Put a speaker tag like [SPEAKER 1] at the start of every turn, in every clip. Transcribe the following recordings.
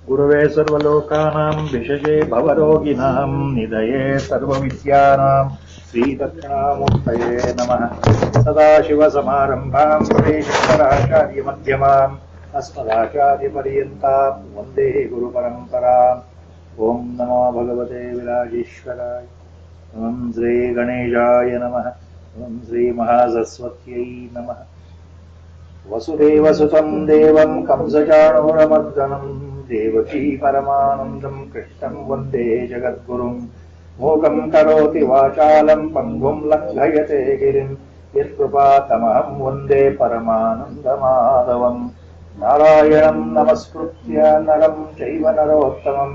[SPEAKER 1] गुरवे सर्वलोकानां विषये भवरोगिणां निधये सर्वविद्यानां श्रीदक्षिणामूर्तये नमः। सदाशिवसमारम्भां शङ्कराचार्यमध्यमाम् अस्मदाचार्यपर्यन्तां वन्दे गुरुपरम्पराम्। ॐ नमो भगवते विराजेश्वराय। ॐ श्रीगणेशाय नमः। ॐ श्रीमहासरस्वत्यै नमः। वसुदेवसुतं देवं कंसचाणूरमर्दनं देवकी परमानन्दं कृष्णं वन्दे जगद्गुरुं। मूकं करोति वाचालं पङ्गुं लङ्घयते गिरिं यत्कृपातमहं वन्दे परमानन्दमाधवं। नारायणं नमस्कृत्य नरं चैव नरोत्तमं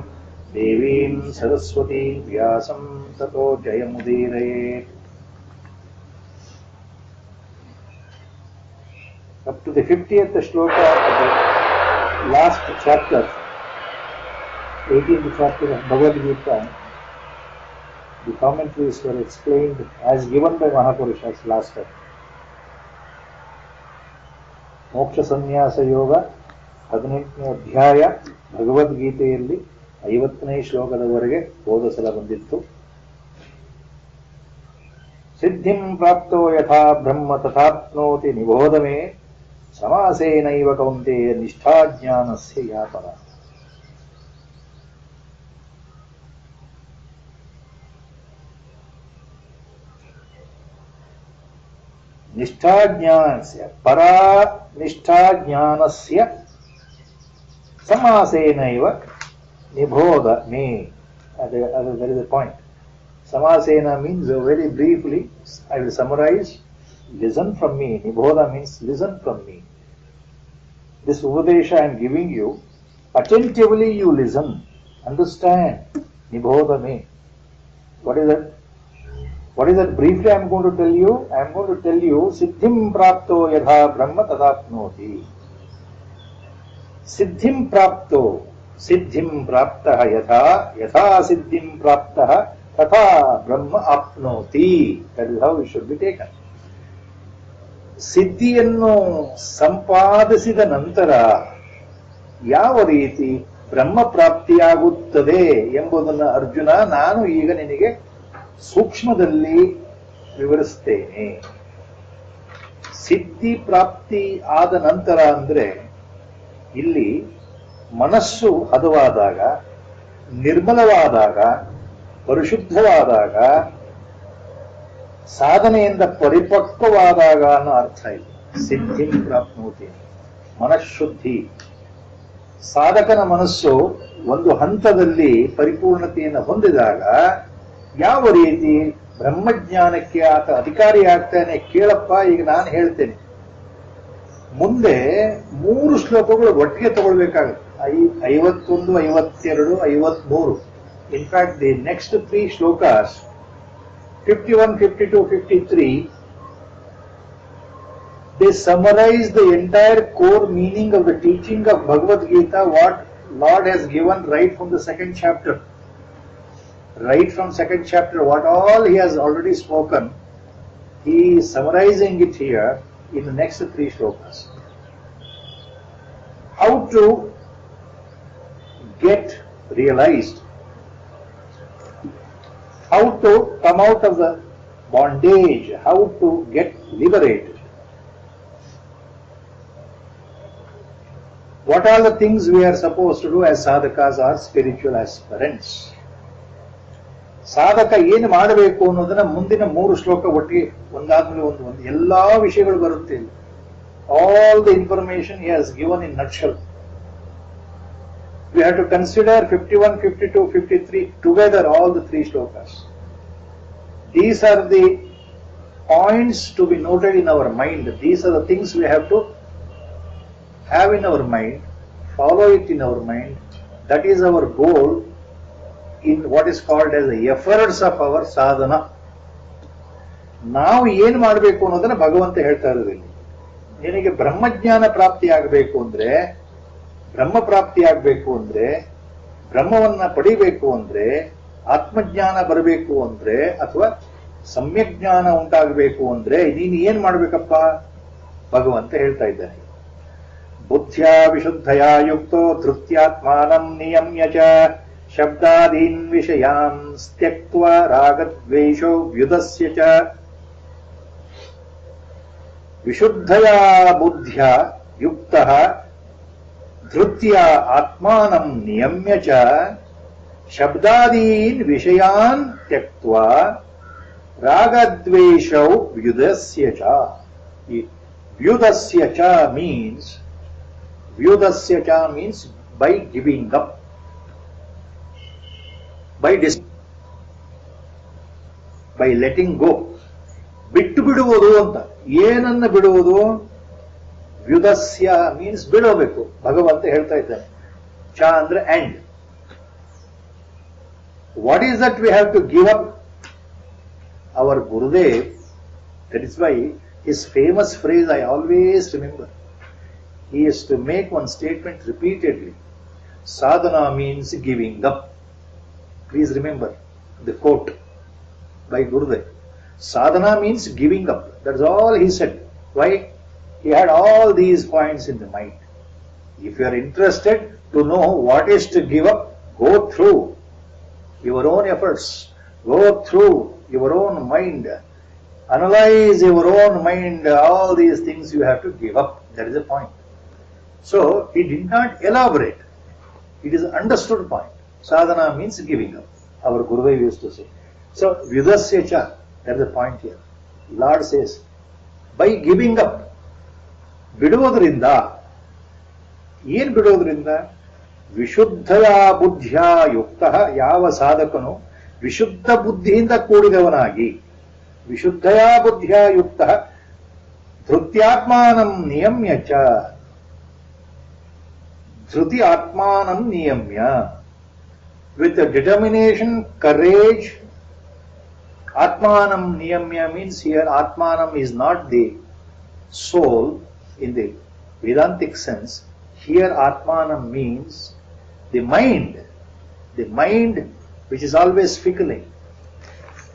[SPEAKER 1] देवीं सरस्वतीं व्यासं ततो जयमुदीरयेत्। Up to the 50th shloka of the last chapter, 18th chapter of Bhagavad Gita, the commentaries were explained as given by Mahapurushas last time. Moksha Sannyasa Yoga 18ನೇ ಅಧ್ಯಾಯ ಭಗವದ್ಗೀತೆಯಲ್ಲಿ 50ನೇ ಶ್ಲೋಕದವರೆಗೆ ಓದಿಸಲ ಬಂದಿತ್ತು. ಸಿದ್ಧಿಂ ಪ್ರಾಪ್ತೋ ಯಥಾ ಬ್ರಹ್ಮ ತಥಾಪ್ನೋತಿ ನಿಬೋಧಮೇ ಸಮಾಸೇನೈವ ಕೌಂತೆಯ ನಿಷ್ಠಾಜ್ಞಾನಸ್ಯ ಯಾ ಪರಾ. ನಿಷ್ಠಾಜ್ಞಾನಸ್ಯ ಪರಾ ನಿಷ್ಠಾಜ್ಞಾನಸ್ಯ ಸಮಾಸೇನೈವ ನಿಬೋಧ May. That is the point. Samasena means, very briefly, I will summarize. Listen from me. Nibodha means listen from me. This Upadesha I am giving you. Attentively you listen. Understand. Nibodha me. What is that? What is that? Briefly I am going to tell you. I am going to tell you. Siddhim prapto yadha brahma tadapnoti. Siddhim prapto. Siddhim praptaha yatha. Yatha siddhim praptaha. Tatha brahma apnoti. That is how it should be taken. ಸಿದ್ಧಿಯನ್ನು ಸಂಪಾದಿಸಿದ ನಂತರ ಯಾವ ರೀತಿ ಬ್ರಹ್ಮ ಪ್ರಾಪ್ತಿಯಾಗುತ್ತದೆ ಎಂಬುದನ್ನು ಅರ್ಜುನ ನಾನು ಈಗ ನಿನಗೆ ಸೂಕ್ಷ್ಮದಲ್ಲಿ ವಿವರಿಸ್ತೇನೆ. ಸಿದ್ಧಿ ಪ್ರಾಪ್ತಿ ಆದ ನಂತರ ಅಂದ್ರೆ ಇಲ್ಲಿ ಮನಸ್ಸು ಹದವಾದಾಗ, ನಿರ್ಮಲವಾದಾಗ, ಪರಿಶುದ್ಧವಾದಾಗ, ಸಾಧನೆಯಿಂದ ಪರಿಪಕ್ವವಾದಾಗ ಅನ್ನೋ ಅರ್ಥ ಇದೆ. ಸಿದ್ಧಿ ಪ್ರಾಪ್ನೋತಿ ಮನಃಶುದ್ಧಿ. ಸಾಧಕನ ಮನಸ್ಸು ಒಂದು ಹಂತದಲ್ಲಿ ಪರಿಪೂರ್ಣತೆಯನ್ನು ಹೊಂದಿದಾಗ ಯಾವ ರೀತಿ ಬ್ರಹ್ಮಜ್ಞಾನಕ್ಕೆ ಆತ ಅಧಿಕಾರಿ ಆಗ್ತಾನೆ ಕೇಳಪ್ಪ. ಈಗ ನಾನು ಹೇಳ್ತೇನೆ, ಮುಂದೆ 3 ಶ್ಲೋಕಗಳು ಒಟ್ಟಿಗೆ ತಗೊಳ್ಬೇಕಾಗುತ್ತೆ. 51, 52, 53. In fact the next 3 shlokas 51, 52, 53, they summarize the entire core meaning of the teaching of Bhagavad Gita, what Lord has given right from the 2nd chapter. Right from 2nd chapter, what all he has already spoken, he is summarizing it here in the next 3 shlokas. How to get realized, how to come out of the bondage, how to get liberated. What are the things we are supposed to do as sadhakas or spiritual aspirants? ಸಾಧಕ ಏನು ಮಾಡಬೇಕು ಅನ್ನೋದನ್ನ ಮುಂದಿನ 3 ಶ್ಲೋಕ ಒಟ್ಟಿಗೆ ಒಂದಾದ್ಮೇಲೆ ಒಂದು ಎಲ್ಲಾ ವಿಷಯಗಳು ಬರುತ್ತೆ. All the information he has given in nutshell. We have to consider 51, 52, 53 together, all the 3 shlokas. These are the points to be noted in our mind. These are the things we have to have in our mind, follow it in our mind. That is our goal in what is called as the efforts of our sadhana. ನಾವು ಏನು ಮಾಡಬೇಕು ಅನ್ನೋದನ್ನ ಭಗವಂತ ಹೇಳ್ತಾ ಇರೋದು ಇಲ್ಲಿ. ನಿನಗೆ ಬ್ರಹ್ಮಜ್ಞಾನ ಪ್ರಾಪ್ತಿಯಾಗಬೇಕು ಅಂದ್ರೆ, ಬ್ರಹ್ಮ ಪ್ರಾಪ್ತಿಯಾಗಬೇಕು ಅಂದ್ರೆ, ಬ್ರಹ್ಮವನ್ನ ಪಡಿಬೇಕು ಅಂದ್ರೆ, ಆತ್ಮಜ್ಞಾನ ಬರಬೇಕು ಅಂದ್ರೆ, ಅಥವಾ ಸಮ್ಯಕ್ ಜ್ಞಾನ ಉಂಟಾಗಬೇಕು ಅಂದ್ರೆ ನೀನು ಏನ್ ಮಾಡ್ಬೇಕಪ್ಪ ಭಗವಂತ ಹೇಳ್ತಾ ಇದ್ದಾನೆ. ಬುದ್ಧ್ಯಾ ವಿಶುದ್ಧಯಾ ಯುಕ್ತೋ ಧೃತ್ಯಾತ್ಮಾನಂ ನಿಯಮ್ಯ ಚ ಶಬ್ದಾದೀನ್ ವಿಷಯಾನ್ ತ್ಯಕ್ತ್ವಾ ರಾಗದ್ವೇಷೋ ವ್ಯುದಸ್ಯ ಚ. ವಿಶುದ್ಧಯಾ ಬುದ್ಧ್ಯಾ ಯುಕ್ತಃ ಧೃತ್ಯಾ ಆತ್ಮಾನಂ ನಿಯಮ್ಯ ಚ ಶಬ್ದಾದೀನ್ ವಿಷಯಾನ್ ತ್ಯಕ್ತ್ವಾ ರಾಗದ್ವೇಷೌ ವ್ಯುದಸ್ಯ ಚ. ವ್ಯುದಸ್ಯ ಚ means by giving up, by letting go. ಬಿಟ್ಟು ಬಿಡುವುದು ಅಂತ. ಏನನ್ನ ಬಿಡುವುದು? ವ್ಯುದಸ್ಯ ಮೀನ್ಸ್ ಬಿಡೋಬೇಕು. ಭಗವಂತ ಹೇಳ್ತಾ ಇದ್ದಾನೆ. ಚ ಅಂದ್ರೆ and. What is that we have to give up? Our Gurudev, that is why his famous phrase I always remember. He is to make one statement repeatedly. Sadhana means giving up. Please remember the quote by Gurudev. Sadhana means giving up. That's all he said. Why? He had all these points in the mind. If you are interested to know what is to give up, go through your own efforts. Go through your own mind. Analyze your own mind. All these things you have to give up. That is the point. So, he did not elaborate. It is an understood point. Sadhana means giving up. Our Gurudev used to say. So, Vyudasya cha, that is the point here. Lord says, by giving up, ಬಿಡುವುದರಿಂದ, ಏನ್ ಬಿಡುವುದರಿಂದ? ವಿಶುದ್ಧಯ ಬುದ್ಧಿಯ ಯುಕ್ತ, ಯಾವ ಸಾಧಕನು ವಿಶುದ್ಧ ಬುದ್ಧಿಯಿಂದ ಕೂಡಿದವನಾಗಿ, ವಿಶುದ್ಧಯ ಬುದ್ಧಿಯ ಯುಕ್ತ ಧೃತ್ಯಾತ್ಮಾನಂ ನಿಯಮ್ಯ ಚ, ಧೃತಿ ಆತ್ಮಾನಂ ನಿಯಮ್ಯ, with determination, courage. Atmanam niyamya means here Atmanam is not the soul in the Vedantic sense. Here Atmanam means the mind which is always fickling.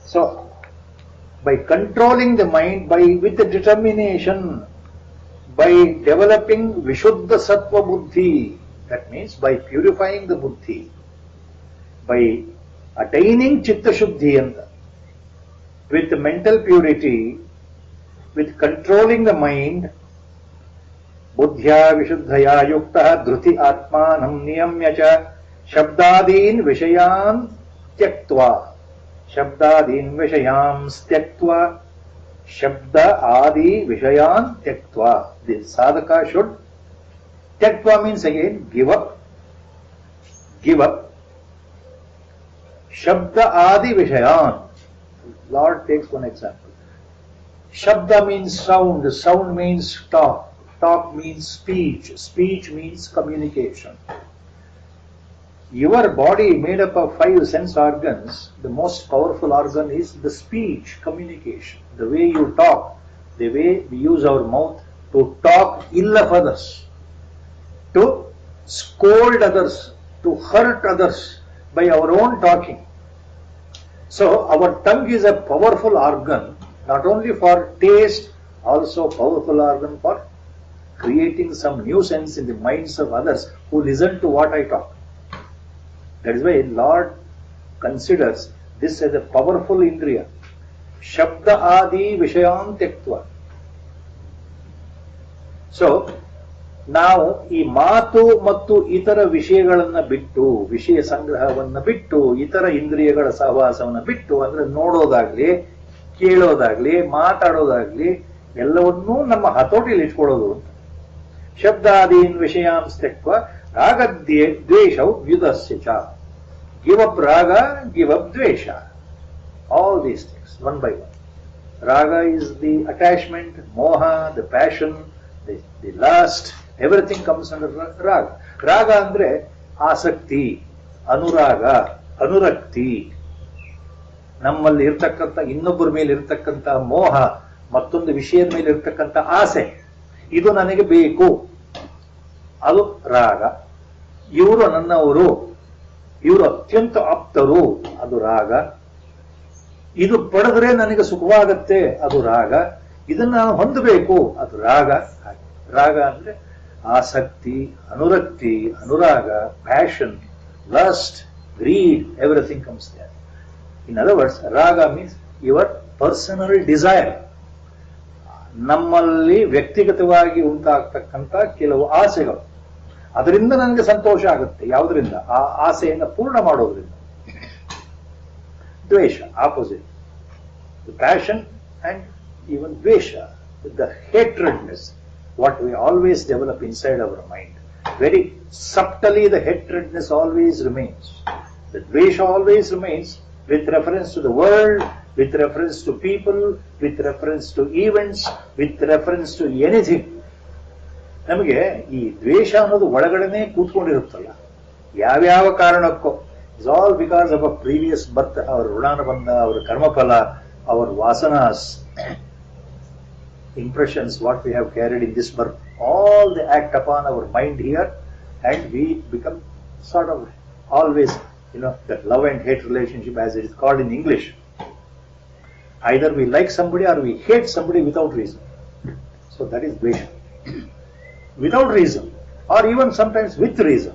[SPEAKER 1] So by controlling the mind, with the determination, by developing Vishuddha Sattva Buddhi, that means by purifying the Buddhi, by attaining Chitta Shuddhi, with mental purity, with controlling the mind, Buddhya Vishuddhaya Yuktah Dhruti Atmanam Niyamya cha Shabdadin Vishayan Tyaktva. Shabdadin Vishayam Tyaktva. Shabda Adi Vishayan Tyaktva. The sadhaka should. Tyaktva means again give up. Give up. Shabda Adi Vishayan. Lord takes one example. Shabda means sound. Sound means talk. Talk means speech. Speech means communication. Your body made up of 5 sense organs. The most powerful organ is the speech, communication. The way you talk, the way we use our mouth to talk ill of others, to scold others, to hurt others by our own talking. So our tongue is a powerful organ, not only for taste, also powerful organ for creating some nuisance in the minds of others who listen to what I talk. That is why Lord considers this as a powerful indriya. Shabda adi vishayan tyaktva. So, ನಾವು ಈ ಮಾತು ಮತ್ತು ಇತರ ವಿಷಯಗಳನ್ನ ಬಿಟ್ಟು, ವಿಷಯ ಸಂಗ್ರಹವನ್ನ ಬಿಟ್ಟು, ಇತರ ಇಂದ್ರಿಯಗಳ ಸಹವಾಸವನ್ನ ಬಿಟ್ಟು, ಅಂದ್ರೆ ನೋಡೋದಾಗ್ಲಿ, ಕೇಳೋದಾಗ್ಲಿ, ಮಾತಾಡೋದಾಗ್ಲಿ, ಎಲ್ಲವನ್ನೂ ನಮ್ಮ ಹತೋಟಿಯಲ್ಲಿ ಇಟ್ಕೊಳ್ಳೋದು ಅಂತ. ಶಬ್ದಾದೀನ್ ವಿಷಯಾಂ ತ್ಯಕ್ತ್ವ ರಾಗದ್ವೇಷೌ ವ್ಯುದಸ್ಯ ಚ. ಗಿವ್ ಅಪ್ ರಾಗ, ಗಿವ್ ಅಪ್ ದ್ವೇಷ. All these things, one by one. Raga is the attachment, moha, the passion, the lust, everything comes under raga. Raga andre ಆಸಕ್ತಿ, ಅನುರಾಗ, ಅನುರಕ್ತಿ, ನಮ್ಮಲ್ಲಿ ಇರ್ತಕ್ಕಂಥ ಇನ್ನೊಬ್ಬರ ಮೇಲೆ ಇರ್ತಕ್ಕಂಥ ಮೋಹ, ಮತ್ತೊಂದು ವಿಷಯದ ಮೇಲೆ ಇರ್ತಕ್ಕಂಥ ಆಸೆ, ಇದು ನನಗೆ ಬೇಕು, ಅದು ರಾಗ. ಇವರು ನನ್ನವರು, ಇವರು ಅತ್ಯಂತ ಆಪ್ತರು, ಅದು ರಾಗ. ಇದು ಪಡೆದ್ರೆ ನನಗೆ ಸುಖವಾಗತ್ತೆ, ಅದು ರಾಗ. ಇದನ್ನ ನಾನು ಹೊಂದಬೇಕು, ಅದು ರಾಗ. ರಾಗ ಅಂದ್ರೆ Asakti, Anurakti, Anuraga, passion, lust, greed, everything comes there. In other words, raga means your personal desire. ನಮ್ಮಲ್ಲಿ ವ್ಯಕ್ತಿಗತವಾಗಿ ಉಂಟಾಗ್ತಕ್ಕಂಥ ಕೆಲವು ಆಸೆಗಳು, ಅದರಿಂದ ನನಗೆ ಸಂತೋಷ ಆಗುತ್ತೆ. ಯಾವುದರಿಂದ? ಆ ಆಸೆಯನ್ನು ಪೂರ್ಣ ಮಾಡೋದ್ರಿಂದ. ದ್ವೇಷ, ಆಪೋಸಿಟ್. ಪ್ಯಾಷನ್ ಅಂಡ್ ಈವನ್ ದ್ವೇಷ, the hatredness, what we always develop inside our mind. Very subtly the hatredness always remains. The dvesha always remains with reference to the world, with reference to people, with reference to events, with reference to anything. ನಮಗೆ ಈ ದ್ವೇಷ ಅನ್ನೋದು ಒಳಗಡೆನೆ ಕೂತ್ಕೊಂಡಿರುತ್ತಲ್ಲ, ಯಾವ್ಯಾವ ಕಾರಣಕ್ಕೋ. It's all because of a previous birth, ಅವರ ಋಣಾನುಬಂಧ, ಅವರ ಕರ್ಮಫಲ, ಅವರ ವಾಸನಾಸ್, impressions what we have carried in this birth, all they act upon our mind here, and we become sort of always, that love and hate relationship as it is called in English. Either we like somebody or we hate somebody without reason. So that is dvesha. Without reason, or even sometimes with reason,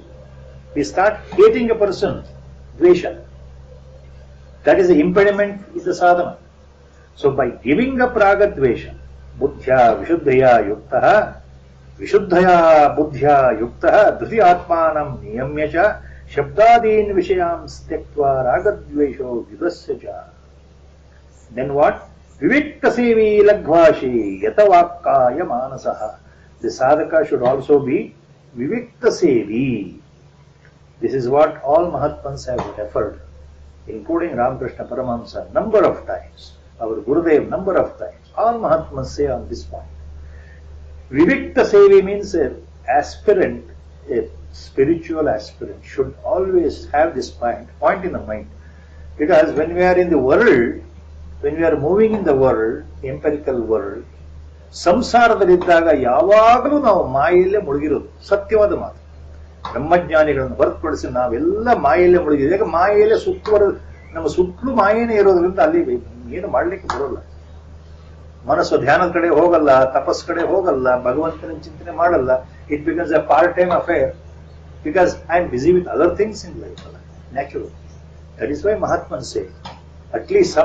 [SPEAKER 1] we start hating a person, dvesha. That is the impediment in the sadhana. So by giving up raga dvesha, बुद्ध्या विशुद्धया युक्तः, विशुद्धया बुद्ध्या युक्तः धृति आत्मानं नियम्य च शब्दादीन् विषयान् त्यक्त्वा रागद्वेषो विदस्य च. Then what? Vivikta sevi lagvashi yatavakkaya manasah. The sadhaka should also be vivikta sevi. This is what all Mahatmas have referred, including Ramakrishna Paramahamsa, number of times. Our Gurudev, number of times. All Mahatmas say on this point. Vivikta sevi means an aspirant, a spiritual aspirant should always have this point in the mind. Because when we are in the world, when we are moving in the world, empirical world, ಸಂಸಾರದಲ್ಲಿದ್ದಾಗ ಯಾವಾಗಲೂ ನಾವು ಮಾಯೆಯಲ್ಲೇ ಮುಳುಗಿರೋದು. ಸತ್ಯವಾದ ಮಾತು. ಬ್ರಹ್ಮಜ್ಞಾನಿಗಳನ್ನು ಹೊರತುಪಡಿಸಿ ನಾವೆಲ್ಲ ಮಾಯೆಯಲ್ಲೇ ಮುಳುಗಿದ್ದೀವಿ. ಯಾಕೆ? ಮಾಯೆಯಲ್ಲೇ ನಮ್ಮ ಸುತ್ತಲೂ ಮಾಯೇನೇ ಇರೋದ್ರಿಂದ ಅಲ್ಲಿ ಏನು ಮಾಡ್ಲಿಕ್ಕೆ ಬರೋಲ್ಲ. ಮನಸ್ಸು ಧ್ಯಾನದ ಕಡೆ ಹೋಗಲ್ಲ, ತಪಸ್ ಕಡೆ ಹೋಗಲ್ಲ, ಭಗವಂತನ ಚಿಂತನೆ ಮಾಡಲ್ಲ. It becomes a part time affair because I am busy with other things in life. Natural. That is why ಮಹಾತ್ಮನ್ say at least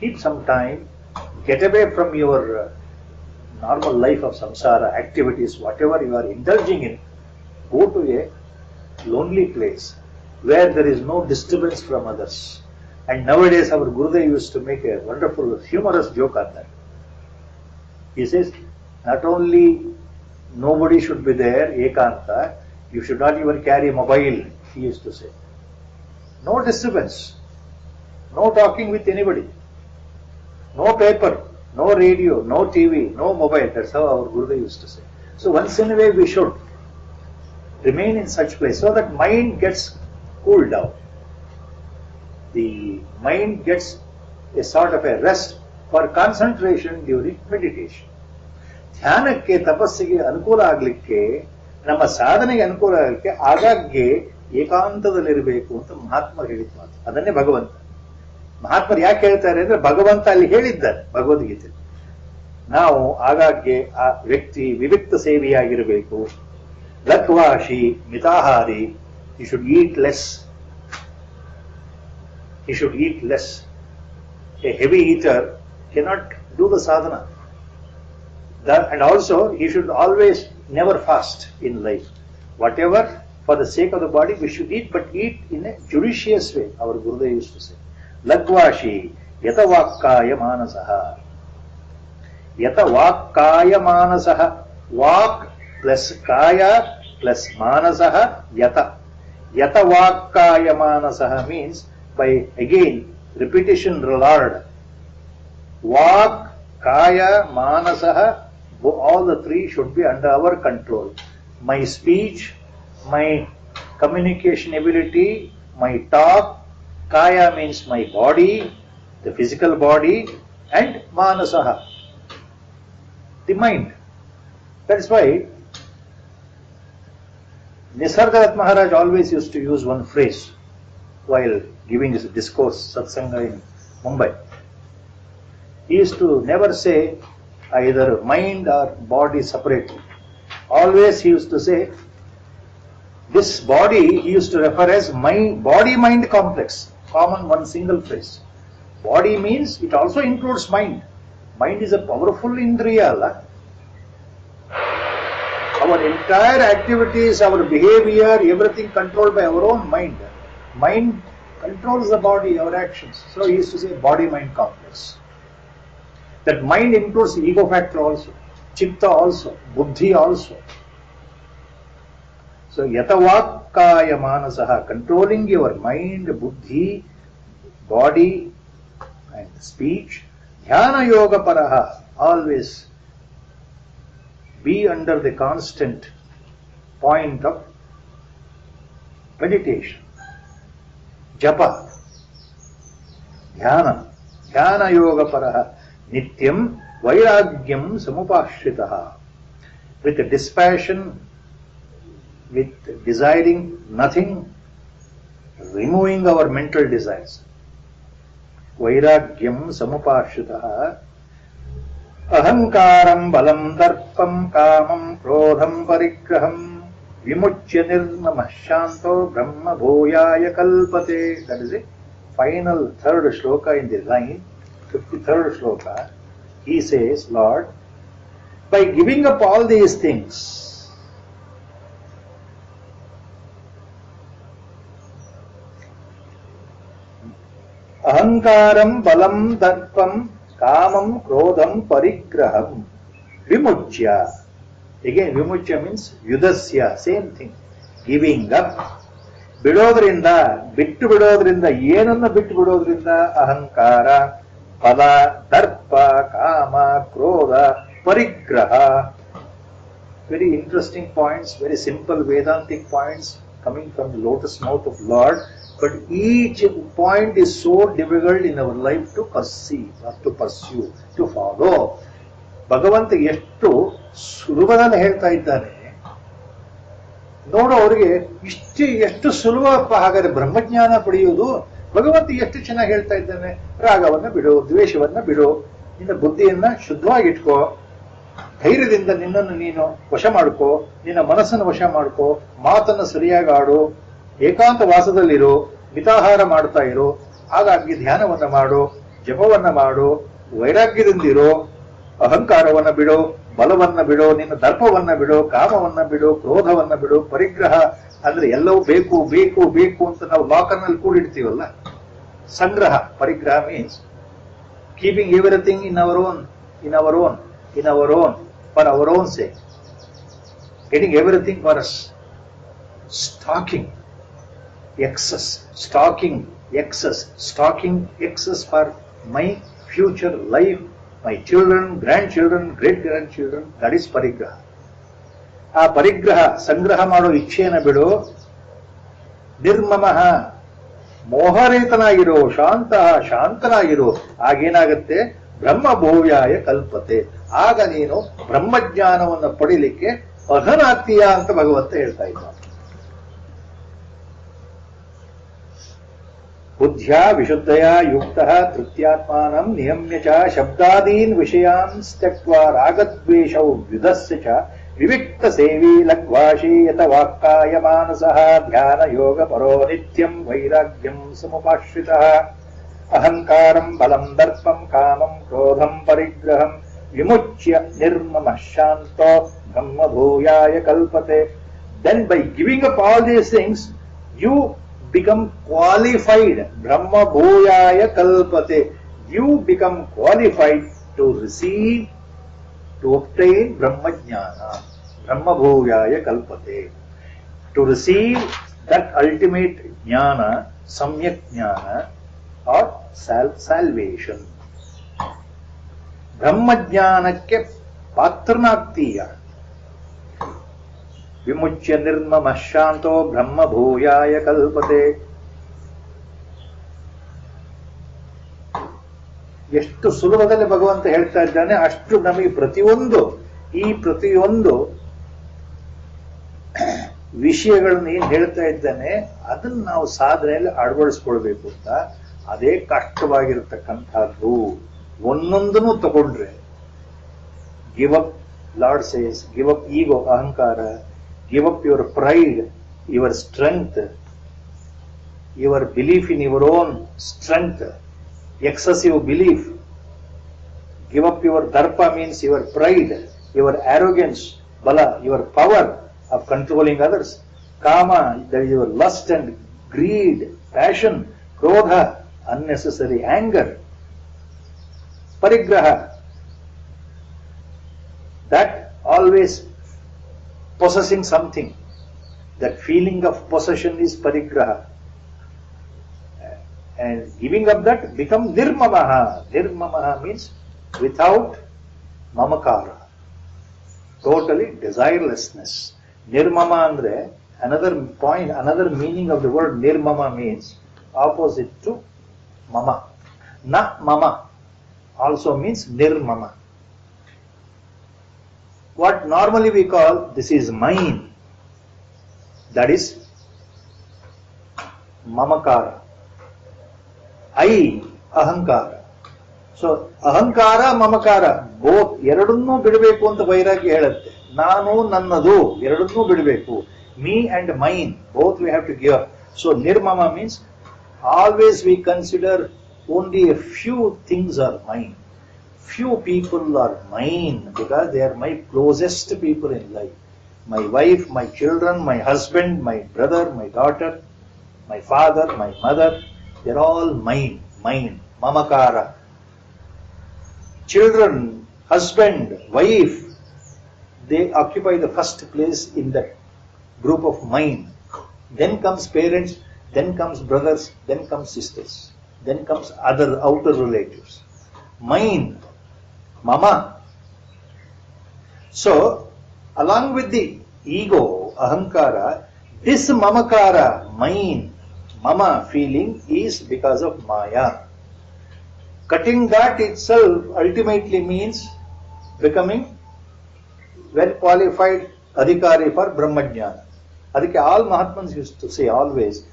[SPEAKER 1] keep some time, get away from your normal life of samsara activities, whatever you are indulging in. Go to a lonely place where there is no disturbance from others. And nowadays our Gurudev used to make a wonderful humorous joke on that. He says, not only nobody should be there, ekanta, you should not even carry a mobile, he used to say. No disturbance, no talking with anybody, no paper, no radio, no TV, no mobile. That's how our Gurudev used to say. So once in a way we should remain in such place so that mind gets cooled down. The mind gets a sort of a rest for concentration during meditation. ಧ್ಯಾನಕ್ಕೆ ತಪಸ್ಸಿಗೆ ಅನುಕೂಲ ಆಗಲಿಕ್ಕೆ, ನಮ್ಮ ಸಾಧನೆಗೆ ಅನುಕೂಲ ಆಗಲಿಕ್ಕೆ ಆಗಾಗ್ಗೆ ಏಕಾಂತದಲ್ಲಿರಬೇಕು ಅಂತ ಮಹಾತ್ಮ ಹೇಳಿದ ಮಾತು. ಅದನ್ನೇ ಭಗವಂತ. ಮಹಾತ್ಮರು ಯಾಕೆ ಹೇಳ್ತಾರೆ ಅಂದ್ರೆ ಭಗವಂತ ಅಲ್ಲಿ ಹೇಳಿದ್ದಾರೆ ಭಗವದ್ಗೀತೆ. ನಾವು ಆಗಾಗ್ಗೆ ಆ ವ್ಯಕ್ತಿ ವಿವಿಕ್ತ ಸೇವಿಯಾಗಿರಬೇಕು. ಲಘ್ವಾಶಿ ಮಿತಾಹಾರಿ, he should eat less. He should eat less. A heavy eater cannot do the sadhana. And also he should always never fast in life. Whatever for the sake of the body we should eat, but eat in a judicious way, our Gurudev used to say. Lagvashi yatavakkaya manasaha. Yatavakkaya manasaha. Vak plus kaya plus manasaha yata. Yatavakkaya manasaha means by again repetition reward. Vak, kaya, manasaha, all the three should be under our control. My speech, my communication ability, my talk. Kaya means my body, the physical body, and manasaha, the mind. That is why Nisargadatta Maharaj always used to use one phrase while giving his discourse, satsanga in Mumbai. He used to never say either mind or body separately. Always he used to say, this body he used to refer as body-mind complex. Common one single phrase. Body means it also includes mind. Mind is a powerful indriya. Our entire activities, our behavior, everything controlled by our own mind. Mind controls the body, our actions. So he used to say body-mind complex. That mind includes ego factor also, chitta also, buddhi also. So yatavakkaya manasaha, controlling your mind, buddhi, body and speech. Dhyana yoga paraha, always be under the constant point of meditation. Japa, dhyana yoga paraha, nityam vairagyam samupashritaha. With dispassion, with desiring nothing, removing our mental desires. Vairagyam samupashritaha. Ahankaram balam darpam kamam krodham parigraham vimuchya nirmamah shanto brahma bhuyaya kalpate. That is the final third shloka in the line, 53rd shloka. He says, Lord, by giving up all these things, ahankaram balam darpam kamam krodham parigraham vimuchya. Again, vimuchya means yudasya, same thing. Giving up. ಬಿಡೋದ್ರಿಂದ, ಬಿಟ್ಟು ಬಿಡೋದ್ರಿಂದ, ಏನನ್ನ ಬಿಟ್ಟು ಬಿಡೋದ್ರಿಂದ? ಅಹಂಕಾರ, ಫಲ, ದರ್ಪ, ಕಾಮ, ಕ್ರೋಧ, ಪರಿಗ್ರಹ. Very interesting points, very simple Vedantic points coming from the lotus mouth of Lord. But each point is so difficult in our life to perceive, or to pursue, to follow. ಭಗವಂತ ಎಷ್ಟು ಸುಲಭದಲ್ಲಿ ಹೇಳ್ತಾ ಇದ್ದಾನೆ ನೋಡು. ಅವರಿಗೆ ಎಷ್ಟು ಸುಲಭಪ್ಪ ಹಾಗಾದ್ರೆ ಬ್ರಹ್ಮಜ್ಞಾನ ಪಡೆಯುವುದು. ಭಗವಂತ ಎಷ್ಟು ಚೆನ್ನಾಗಿ ಹೇಳ್ತಾ ಇದ್ದಾನೆ. ರಾಗವನ್ನ ಬಿಡು, ದ್ವೇಷವನ್ನ ಬಿಡು, ನಿನ್ನ ಬುದ್ಧಿಯನ್ನ ಶುದ್ಧವಾಗಿಟ್ಕೋ, ಧೈರ್ಯದಿಂದ ನಿನ್ನನ್ನು ನೀನು ವಶ ಮಾಡ್ಕೋ, ನಿನ್ನ ಮನಸ್ಸನ್ನು ವಶ ಮಾಡ್ಕೋ, ಮಾತನ್ನು ಸರಿಯಾಗಿ ಆಡು, ಏಕಾಂತ ವಾಸದಲ್ಲಿರು, ಮಿತಾಹಾರ ಮಾಡ್ತಾ ಇರು, ಹಾಗಾಗಿ ಧ್ಯಾನವನ್ನ ಮಾಡು, ಜಪವನ್ನ ಮಾಡು, ವೈರಾಗ್ಯದಿಂದಿರು, ಅಹಂಕಾರವನ್ನ ಬಿಡು, ಬಲವನ್ನ ಬಿಡು, ನಿನ್ನ ದರ್ಪವನ್ನ ಬಿಡು, ಕಾಮವನ್ನ ಬಿಡು, ಕ್ರೋಧವನ್ನ ಬಿಡು. ಪರಿಗ್ರಹ ಅಂದ್ರೆ ಎಲ್ಲವೂ ಬೇಕು ಬೇಕು ಬೇಕು ಅಂತ ನಾವು ಲಾಕರ್ನಲ್ಲಿ ಕೂಡಿಡ್ತೀವಲ್ಲ, ಸಂಗ್ರಹ. ಪರಿಗ್ರಹ means keeping everything in our own, for our own sake, getting everything for us. Stocking excess for my future life, my children, grandchildren, great-grandchildren. That is parigraha. ಆ ಪರಿಗ್ರಹ, ಸಂಗ್ರಹ ಮಾಡೋ ಇಚ್ಛೆಯನ್ನು ಬಿಡು. ನಿರ್ಮಮಃ, ಮೋಹರೇತನಾಗಿರೋ, ಶಾಂತನಾಗಿರೋ. ಆಗೇನಾಗುತ್ತೆ? ಬ್ರಹ್ಮ ಭೂಯಾಯ ಕಲ್ಪತೆ. ಆಗ ನೀನು ಬ್ರಹ್ಮಜ್ಞಾನವನ್ನು ಪಡಿಲಿಕ್ಕೆ ಅರ್ಹನಾಗ್ತೀಯ ಅಂತ ಭಗವಂತ ಹೇಳ್ತಾ ಇದ್ದಾನೆ. ಬುದ್ಧ್ಯಾ ವಿಶುದ್ಧಯಾ ಯುಕ್ತಃ ತೃತ್ಯಾತ್ಮಾನಂ ನಿಯಮ್ಯ ಚ ಶಬ್ದಾದೀನ್ ವಿಷಯಾನ್ ತ್ಯಕ್ತ್ವಾ ರಾಗದ್ವೇಷೌ ವ್ಯುದಸ್ಯ ಚ ವಿವಿಕ್ತ ಸೇವಿ ಲಗ್ವಾಶಿ ಯತ ವಾಕ್ಕಾಯ ಮಾನಸಃ ಧ್ಯಾನ ಯೋಗ ಪರೋ ನಿತ್ಯಂ ವೈರಾಗ್ಯಂ ಸಮುಪಾಶ್ರಿತಃ ಅಹಂಕಾರಂ ಬಲಂ ದರ್ಪಂ ಕಾಮಂ ಕ್ರೋಧಂ ಪರಿಗ್ರಹಂ ವಿಮುಚ್ಯ ನಿರ್ಮಮಃ ಶಾಂತೋ ಬ್ರಹ್ಮ ಭೂಯಾಯ ಕಲ್ಪತೆ. Then by giving up all these things, you become qualified. Brahma bhuyaya kalpate. You become qualified to receive, to obtain Brahma jnana. Brahma bhuyaya kalpate. To receive that ultimate jnana, samyak jnana, or salvation. Brahma jnanakke ಪಾತ್ರನಾಗ್ತೀಯ. ವಿಮುಚ್ಯ ನಿರ್ಮಮಃ ಶಾಂತೋ ಬ್ರಹ್ಮ ಭೂಯಾಯ ಕಲ್ಪತೆ. ಎಷ್ಟು ಸುಲಭದಲ್ಲಿ ಭಗವಂತ ಹೇಳ್ತಾ ಇದ್ದಾನೆ, ಅಷ್ಟು ನಮಗೆ ಪ್ರತಿಯೊಂದು ವಿಷಯಗಳನ್ನ ಏನ್ ಹೇಳ್ತಾ ಇದ್ದಾನೆ ಅದನ್ನ ನಾವು ಸಾಧನೆಯಲ್ಲಿ ಅಳವಡಿಸ್ಕೊಳ್ಬೇಕು ಅಂತ. ಅದೇ ಕಷ್ಟವಾಗಿರತಕ್ಕಂಥದ್ದು. ಒಂದೊಂದನ್ನು ತಗೊಂಡ್ರೆ give up Lord says, give up ego, ahankara, give up your pride, your strength, your belief in your own strength, excessive belief. Give up your darpa means your pride, your arrogance, bala, your power of controlling others. Kama, that is your lust and greed, passion, krodha, unnecessary anger. Parigraha, that always possessing something. That feeling of possession is parigraha. And giving up that become nirmamaha. Nirmamaha means without mamakara. Totally desirelessness. Nirmama andre, another point, another meaning of the word nirmama means opposite to mama. Na mama also means nirmama. What normally we call this is mine, that is mamakara. I, ahankara. So ahankara, mamakara, both ಎರಡನ್ನೂ ಬಿಡಬೇಕು ಅಂತ ವೈರಾಗ್ಯ ಹೇಳುತ್ತೆ. ನಾನು ನನ್ನದು ಎರಡನ್ನೂ ಬಿಡಬೇಕು. Me and mine, both we have to give up. So nirmama means always we consider only a few things are mine. Few people are mine because they are my closest people in life. My wife, my children, my husband, my brother, my daughter, my father, my mother, they are all mine, mine, mamakara. Children, husband, wife, they occupy the first place in that group of mine. Then comes parents, then comes brothers, then comes sisters, then comes other outer relatives. Mine, mama. So, along with the ego, ahankara, this mamakara, mine, mama feeling is because of maya. Cutting that itself ultimately means becoming well qualified adhikari for Brahmajnana. Adhike all Mahatmas used to say always,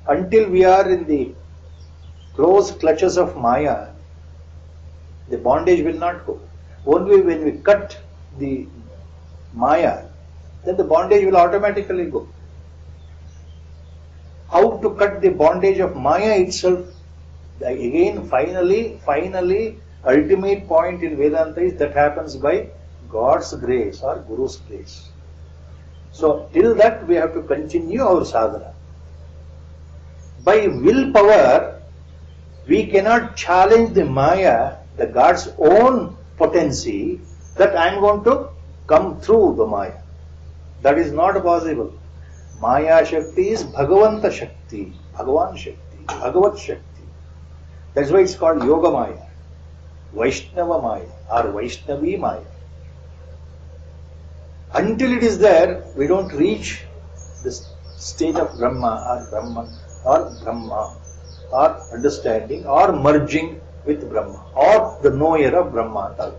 [SPEAKER 1] until we are in the close clutches of Maya, the bondage will not go. Only when we cut the Maya, then the bondage will automatically go. How to cut the bondage of Maya itself? Again, finally, ultimate point in Vedanta is that happens by God's grace or Guru's grace. So, till that we have to continue our sadhana. By willpower, we cannot challenge the Maya, the God's own potency, that I am going to come through the Maya. That is not possible. Maya Shakti is Bhagavanta Shakti, Bhagavan Shakti, Bhagavat Shakti. That's why it's called Yoga Maya, Vaishnava Maya or Vaishnavi Maya. Until it is there, we don't reach this state of Brahma or understanding or merging with Brahma or the knower of Brahma.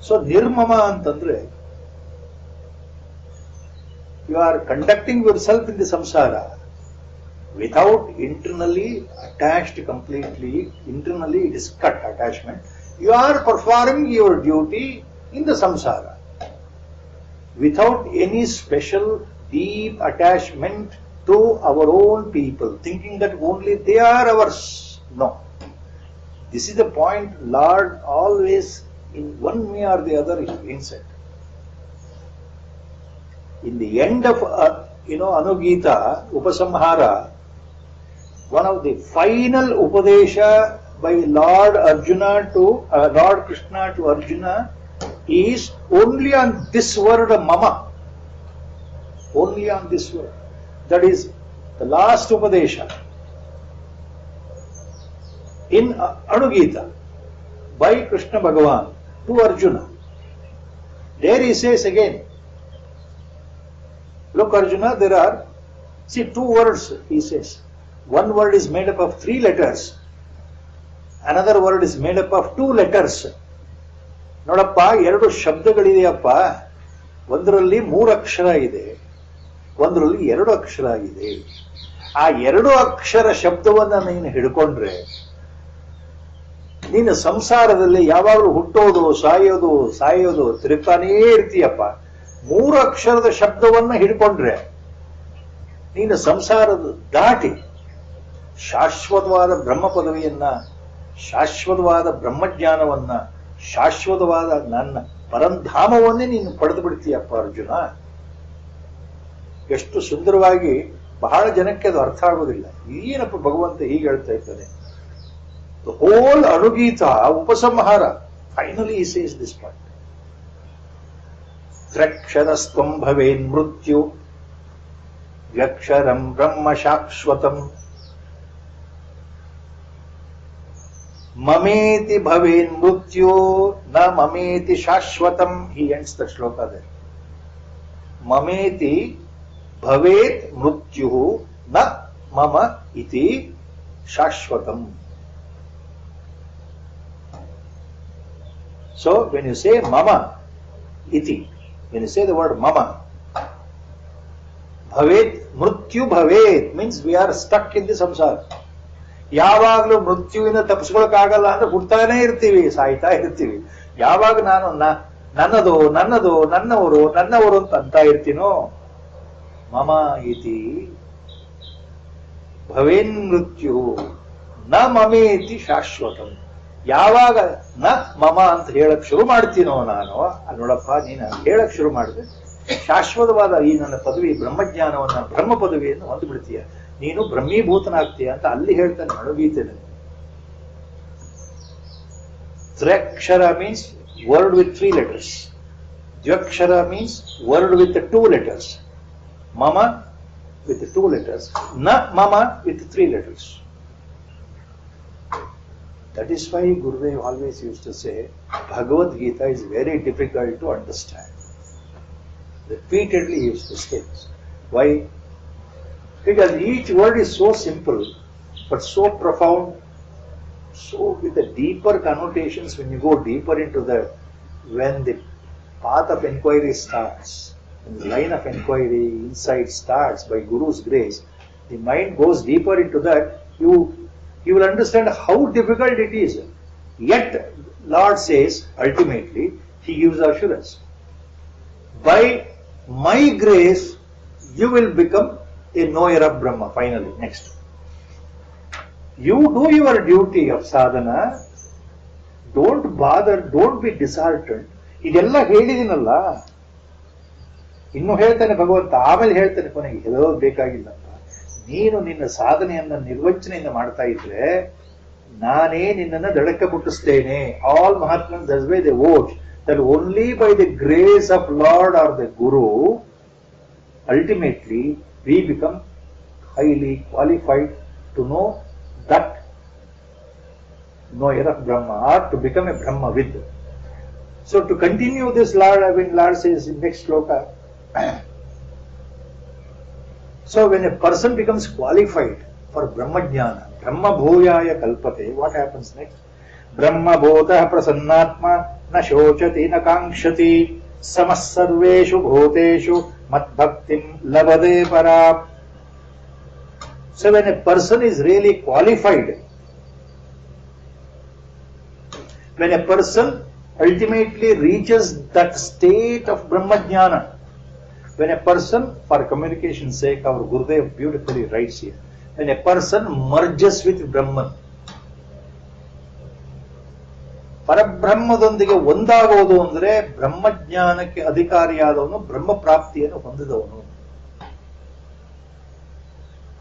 [SPEAKER 1] So nirmama antandre, you are conducting yourself in the samsara without internally attached completely. Internally it is cut attachment. You are performing your duty in the samsara without any special deep attachment to our own people, thinking that only they are ours. No. This is the point Lord always in one way or the other hints at. In the end of Anugita, Upasamhara, one of the final Upadesha by Lord Krishna to Arjuna is only on this word mama. Only on this word. That is the last Upadesha in Anugita by Krishna Bhagavan to Arjuna. There he says again, look Arjuna, there are, two words he says. One word is made up of 3 letters. Another word is made up of 2 letters. ನೋಡಪ್ಪ, 2 ಶಬ್ದಗಳಿದೆಯಪ್ಪ. ಒಂದರಲ್ಲಿ 3 ಅಕ್ಷರ ಇದೆ, ಒಂದರಲ್ಲಿ 2 ಅಕ್ಷರ ಇದೆ. ಆ 2 ಅಕ್ಷರ ಶಬ್ದವನ್ನ ನೀನು ಹಿಡ್ಕೊಂಡ್ರೆ ನೀನು ಸಂಸಾರದಲ್ಲಿ ಯಾವಾಗಲೂ ಹುಟ್ಟೋದು ಸಾಯೋದು ಸಾಯೋದು ತಿರುಗ್ತಾನೇ ಇರ್ತೀಯಪ್ಪ. 3 ಅಕ್ಷರದ ಶಬ್ದವನ್ನ ಹಿಡ್ಕೊಂಡ್ರೆ ನೀನು ಸಂಸಾರದ ದಾಟಿ ಶಾಶ್ವತವಾದ ಬ್ರಹ್ಮ ಪದವಿಯನ್ನ, ಶಾಶ್ವತವಾದ ಬ್ರಹ್ಮಜ್ಞಾನವನ್ನ, ಶಾಶ್ವತವಾದ ನನ್ನ ಪರಂಧಾಮವನ್ನೇ ನೀನು ಪಡೆದು ಬಿಡ್ತೀಯಪ್ಪ ಅರ್ಜುನ. ಎಷ್ಟು ಸುಂದರವಾಗಿ, ಬಹಳ ಜನಕ್ಕೆ ಅದು ಅರ್ಥ ಆಗೋದಿಲ್ಲ. ಏನಪ್ಪ ಭಗವಂತ ಹೀಗೆ ಹೇಳ್ತಾ ಇದ್ದಾನೆ. ದ ಹೋಲ್ ಅನುಗೀತ ಉಪಸಂಹಾರ. Finally he says this part. ತ್ರಕ್ಷರಸ್ತ್ವಂ ಭವೇನ್ ಮೃತ್ಯು ವ್ಯಕ್ಷರಂ ಬ್ರಹ್ಮ ಶಾಶ್ವತಂ ಮಮೇತಿ ಭವೇನ್ ಮೃತ್ಯು ನ ಮಮೇತಿ ಶಾಶ್ವತಂ. He ends the shloka there. ಮಮೇತಿ ಭವೇತ್ ಮೃತ್ಯು ನ ಮಮ ಇತಿ ಶಾಶ್ವತಂ. So when you say mama iti, when you say the word mama, bhavet mrityu bhavet means we are stuck in the samsara. ಯಾವಾಗಲೂ ಮೃತ್ಯುವಿನ ತಪ್ಪಿಸ್ಕೊಳಕ್ಕಾಗಲ್ಲ ಅಂದ್ರೆ ಹುಡ್ತಾನೆ ಇರ್ತೀವಿ, ಸಾಯ್ತಾ ಇರ್ತೀವಿ. ಯಾವಾಗ ನಾನು ನನ್ನದು ನನ್ನದು ನನ್ನವರು ನನ್ನವರು ಅಂತ ಇರ್ತೀನೋ, ಮಮ ಇತಿ ಭವೇನ್ ಮೃತ್ಯು ನ ಮಮೇತಿ ಶಾಶ್ವತಂ. ಯಾವಾಗ ನ ಮಮ ಅಂತ ಹೇಳಕ್ ಶುರು ಮಾಡ್ತೀನೋ ನಾನು, ನೋಡಪ್ಪ ನೀನು ಹೇಳಕ್ ಶುರು ಮಾಡಿದ್ರೆ ಶಾಶ್ವತವಾದ ಈ ನನ್ನ ಪದವಿ ಬ್ರಹ್ಮಜ್ಞಾನವನ್ನ, ಬ್ರಹ್ಮ ಪದವಿಯನ್ನು ಹೊಂದು ಬಿಡ್ತೀಯ, ನೀನು ಬ್ರಹ್ಮೀಭೂತನಾಗ್ತೀಯ ಅಂತ ಅಲ್ಲಿ ಹೇಳ್ತಾನೆ ಅಣುಗೀತೇನೆ. ತ್ರಕ್ಷರ ಮೀನ್ಸ್ ವರ್ಡ್ ವಿತ್ 3 letters. ದ್ವ್ಯಕ್ಷರ ಮೀನ್ಸ್ ವರ್ಡ್ ವಿತ್ 2 letters. ಮಮ with 2 letters. ನ ಮಮ with 3 letters. That is why Gurudev always used to say, Bhagavad Gita is very difficult to understand. Repeatedly he used to say this. Why? Because each word is so simple, but so profound, so with the deeper connotations. When you go deeper into that, when the path of inquiry starts, when the line of inquiry, insight starts by Guru's grace, the mind goes deeper into that, you will understand how difficult it is. Yet, Lord says, ultimately, He gives assurance. By my grace, you will become a knower of Brahma, finally. Next. You do your duty of sadhana. Don't bother, don't be disheartened. ಇದೆಲ್ಲ ಹೇಳಿದಿನಲ್ಲ, ಇನ್ನು ಹೇಳ್ತಾನೆ ಭಗವಂತ, ಆಮೇಲೆ ಹೇಳ್ತಾನೆ ಕೊನೆಗೆ, ಹೇಳೋದು ಬೇಕಾಗಿಲ್ಲ. ನೀನು ನಿನ್ನ ಸಾಧನೆಯನ್ನ ನಿರ್ವಂಚನೆಯಿಂದ ಮಾಡ್ತಾ ಇದ್ರೆ ನಾನೇ ನಿನ್ನನ್ನು ದಡಕ್ಕೆ ಮುಟ್ಟಿಸ್ತೇನೆ. ಆಲ್ ಮಹಾತ್ಮನ್ that's why they vote that only by the grace of Lord or the Guru ultimately we become highly qualified to know that knower of Brahma, or to become a Brahmavid. So to continue this, Lord says in next shloka, so when a person becomes qualified for Brahmajnana, Brahma bhuyaya kalpate, what happens next? Brahma bhotah prasannatma na shochati na kankshati samas sarveshu bhuteshu matbhaktim labade param. So when a person is really qualified, when a person ultimately reaches that state of Brahmajnana, when a person, for communication's sake, our Gurudev beautifully writes here, when a person merges with Brahman, ಪರಬ್ರಹ್ಮದೊಂದಿಗೆ ಒಂದಾಗೋದು ಅಂದ್ರೆ ಬ್ರಹ್ಮಜ್ಞಾನಕ್ಕೆ ಅಧಿಕಾರಿಯಾದವನು, ಬ್ರಹ್ಮ ಪ್ರಾಪ್ತಿಯನ್ನು ಹೊಂದಿದವನು,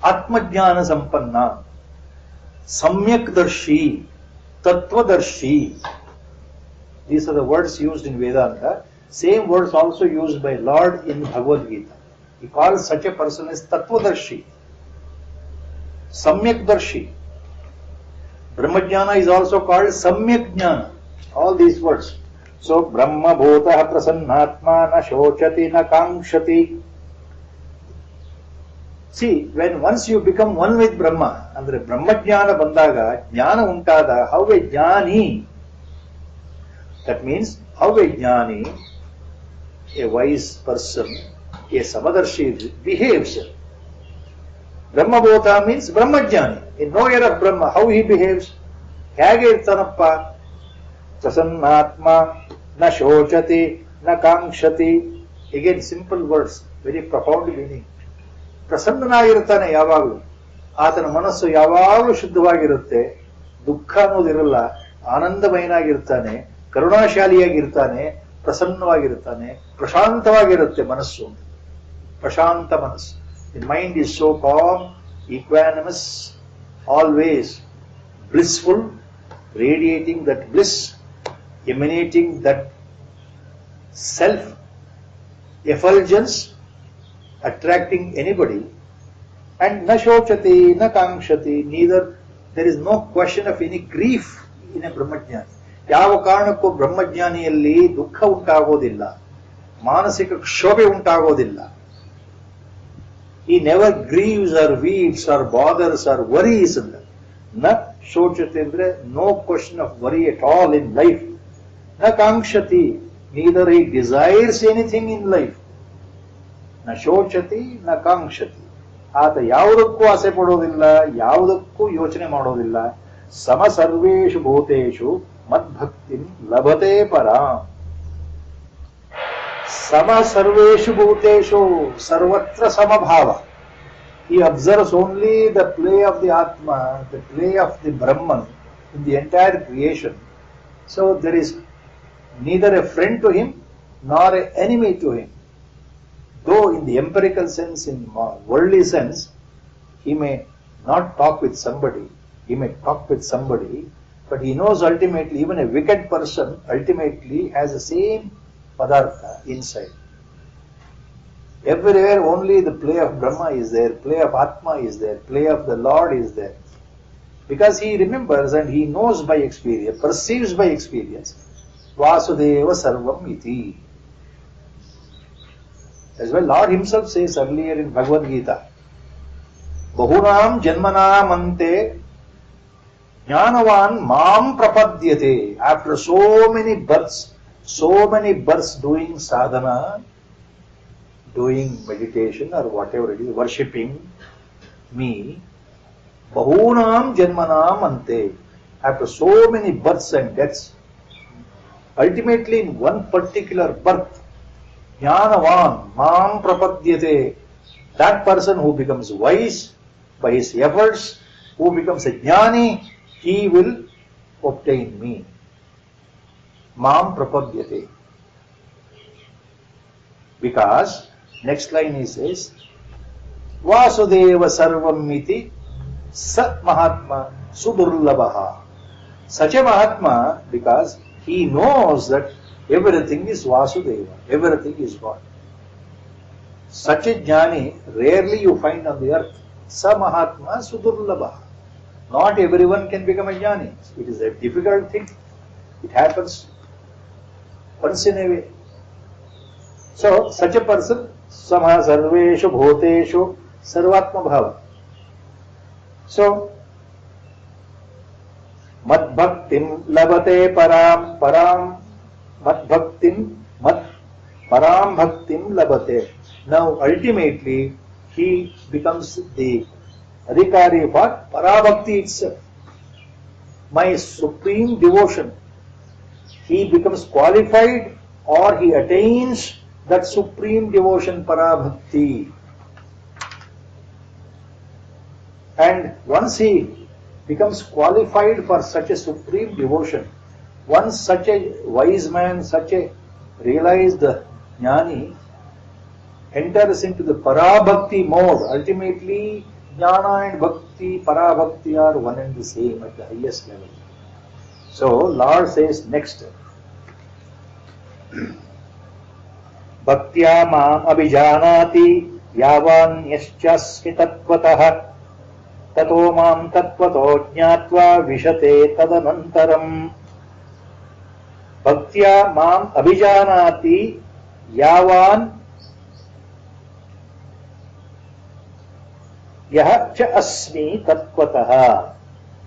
[SPEAKER 1] ಆತ್ಮಜ್ಞಾನ ಸಂಪನ್ನ, ಸಮ್ಯಕ್ ದರ್ಶಿ, Tatvadarshi. These are the words used in Vedanta. Same words also used by Lord in Bhagavad Gita. He calls such a person as Tattvadarshi, Samyak Darshi. Brahmajnana is also called Samyak Jnana. All these words. So, Brahma Bhotah Prasannatma na Shochati na Kankshati. See, when once you become one with Brahma, andre Brahmajnana bandaga, Jnana untada, how a Jnani. That means, how a Jnani, a wise person, a Samadarshi behaves. Brahmabhota means Brahmajnani, a knower of Brahma, how he behaves. ಹೇಗೆ ಇರ್ತಾನಪ್ಪ? ಪ್ರಸನ್ನಾತ್ಮ ನ ಶೋಚತಿ ನ ಕಾಂಕ್ಷತಿ. Again simple words, very profound meaning. ಪ್ರಸನ್ನನಾಗಿರ್ತಾನೆ ಯಾವಾಗಲೂ. ಆತನ ಮನಸ್ಸು ಯಾವಾಗಲೂ ಶುದ್ಧವಾಗಿರುತ್ತೆ, ದುಃಖ ಅನ್ನೋದಿರಲ್ಲ, ಆನಂದಮಯನಾಗಿರ್ತಾನೆ, ಕರುಣಾಶಾಲಿಯಾಗಿರ್ತಾನೆ, ಪ್ರಸನ್ನವಾಗಿರ್ತಾನೆ, ಪ್ರಶಾಂತವಾಗಿರುತ್ತೆ ಮನಸ್ಸು. ಪ್ರಶಾಂತ ಮನಸ್ಸು. The mind is so com, equanimous, always blissful, radiating that bliss, emanating that self effulgence, attracting anybody. And na shochati na kankshati, neither there is no question of any grief in a brahmajnani. ಯಾವ ಕಾರಣಕ್ಕೂ ಬ್ರಹ್ಮಜ್ಞಾನಿಯಲ್ಲಿ ದುಃಖ ಉಂಟಾಗೋದಿಲ್ಲ, ಮಾನಸಿಕ ಕ್ಷೋಭೆ ಉಂಟಾಗೋದಿಲ್ಲ. He never grieves or weeps or bothers or worries. Na shochati andre no question of worry at all in life. Na kankshati, neither he desires anything in life. Na shochati na kankshati. ಆತ ಯಾವುದಕ್ಕೂ ಆಸೆ ಪಡೋದಿಲ್ಲ, ಯಾವುದಕ್ಕೂ ಯೋಚನೆ ಮಾಡೋದಿಲ್ಲ. ಸಮ ಸರ್ವೇಷು ಭೂತೇಷು ಮದ್ಭಕ್ತಿಂ ಲಭತೆ ಪರಾಂ. ಸಮ ಸರ್ವೇಷು ಭೂತೇಷು, ಸರ್ವತ್ರ ಸಮಭಾವ. He observes only the play of the Atma, the play of the Brahman in the entire creation. So there is neither a friend to him nor an enemy to him. Though in the empirical sense, in worldly sense, he may not talk with somebody, he may talk with somebody, but he knows ultimately even a wicked person ultimately has the same padartha inside. Everywhere only the play of Brahma is there, play of Atma is there, play of the Lord is there. Because he remembers and he knows by experience, perceives by experience, Vasudeva Sarvam Iti. As well, Lord himself says earlier in Bhagavad Gita, Bahunam Janmanam Ante Jnanavan Mam Prapadyate. After so many births doing sadhana, doing meditation or whatever it is, worshipping me, Bahunam Janmanam Ante. After so many births and deaths, ultimately in one particular birth, Jnanavan Mam Prapadyate. That person who becomes wise by his efforts, who becomes a jnani, he will obtain me. Mam Prapadyate. Because next line he says, Vasudeva Sarvam Iti Sat Mahatma Sudurlabha. Such a Mahatma, because he knows that everything is Vasudeva, everything is God. Such a jnani rarely you find on the earth. Sa Mahatma Sudurlabha. Not everyone can become a jnani. It is a difficult thing. It happens once in a way. So, such a person, Sama Sarveshu Bhuteshu Sarvatma Bhava. So, Madbhaktim Labate Param Madbhaktim Param Bhaktim Labate. Now, ultimately, he becomes the adhikari for Parabhakti itself. My supreme devotion. He becomes qualified or he attains that supreme devotion, Parabhakti. And once he becomes qualified for such a supreme devotion, once such a wise man, such a realized jnani enters into the Parabhakti mode, ultimately jnana and bhakti, Parabhakti are one and the same at the highest level. So Lord says next, Bhaktya mam abhijanati yavanyaschasmi tatvatah tato mam tatvato jnatva vishate tadanantaram. Bhaktya mam abhijanati yavan यह च अस्मि तत्वतः.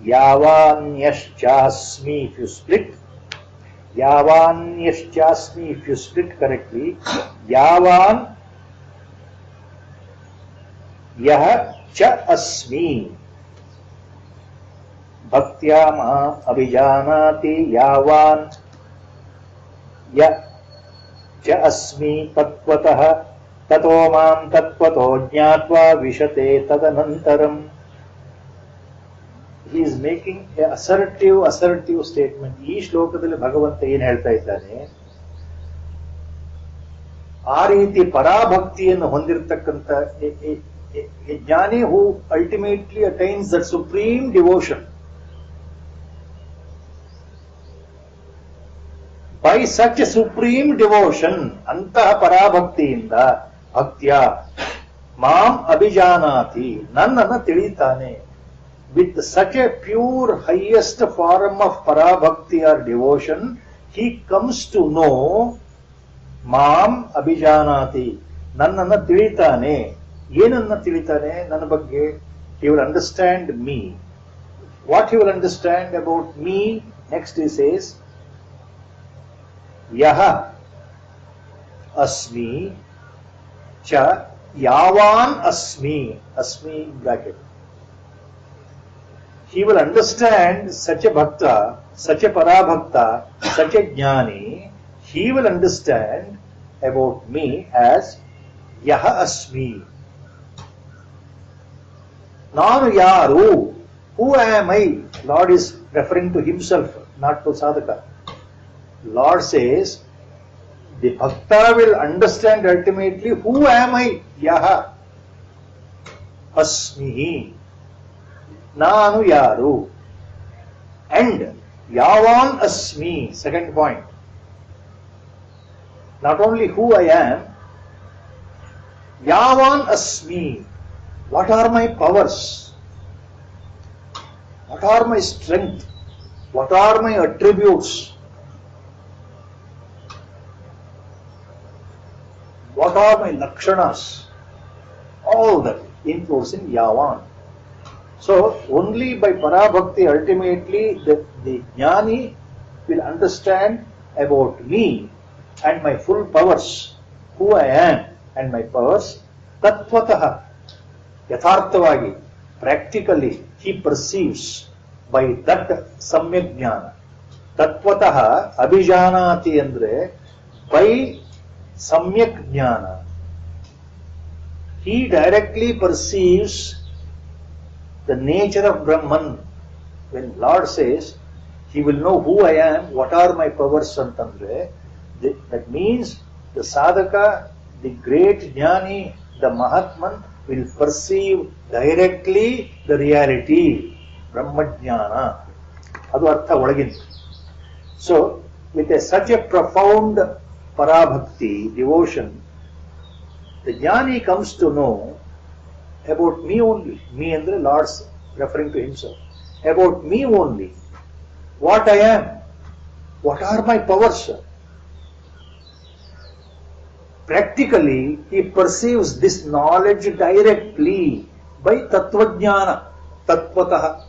[SPEAKER 1] Yavanyashchasmi, if you split, Yavanyashchasmi, if you split correctly, Yavan Yah cha asmi. ಭಕ್ತ್ಯಾ ಮಾಂ ಅಭಿಜಾನಾತಿ Javan ಯ ಚ ಅಸ್ಮಿ ತತ್ವತಃ ತತೋ ಮಾಂ ತತ್ವತೋ ಜ್ಞಾತ್ವಾ ವಿಶತೆ ತದನಂತರಂ. He is making a assertive statement. ಈ ಶ್ಲೋಕದಲ್ಲಿ ಭಗವಂತ ಏನ್ ಹೇಳ್ತಾ ಇದ್ದಾನೆ, ಆ ರೀತಿ ಪರಾಭಕ್ತಿಯನ್ನು ಹೊಂದಿರತಕ್ಕಂಥ a jnani who ultimately attains that supreme devotion, by such a supreme devotion, antah parabhaktiಯಿಂದ ಭಕ್ತ್ಯ ಮಾಂ ಅಭಿಜಾನಾತಿ, ನನ್ನನ್ನು ತಿಳಿತಾನೆ. With such a pure highest form of parabhakti or devotion, he comes to know ಮಾಂ ಅಭಿಜಾನಾತಿ, ನನ್ನನ್ನು ತಿಳಿತಾನೆ. ಏನನ್ನ ತಿಳಿತಾನೆ? ನನ್ನ ಬಗ್ಗೆ. He will understand me. What he will understand about me? Next he says, ಯಹ ಅಸ್ಮಿ ಚ Javan ಅಸ್ಮಿ, ಅಸ್ಮಿ bracket. He will understand such a bhakta, such a parabhakta, such a jnani. He will understand about me as yaha asmi. Nanu yaru, who am I? Lord is referring to himself, not to sadhaka. Lord says, the bhakta will understand ultimately, who am I? Yaha asmi. Nanu yaru. And yavan asmi, second point. Not only who I am, yavan asmi. What are my powers? What are my strength? What are my attributes? What are my lakshanas? All that includes in yavan. So only by parabhakti ultimately the jnani will understand about me and my full powers, who I am and my powers. Tatvatah, yatharthavagi, practically he perceives by that samyak jnana. Tatvatah abhijanati andre by samyak jnana. He directly perceives the nature of Brahman. When Lord says, he will know who I am, what are my powers antandre, that means the sadhaka, the great jnani, the mahatman will perceive directly the reality, Brahma jnana. Adu artha olagin. So with such a profound parabhakti, devotion, the jnani comes to know about me only. Me andre Lord's referring to himself. About me only. What I am. What are my powers? Practically, he perceives this knowledge directly by tattvajnana, tatvatah.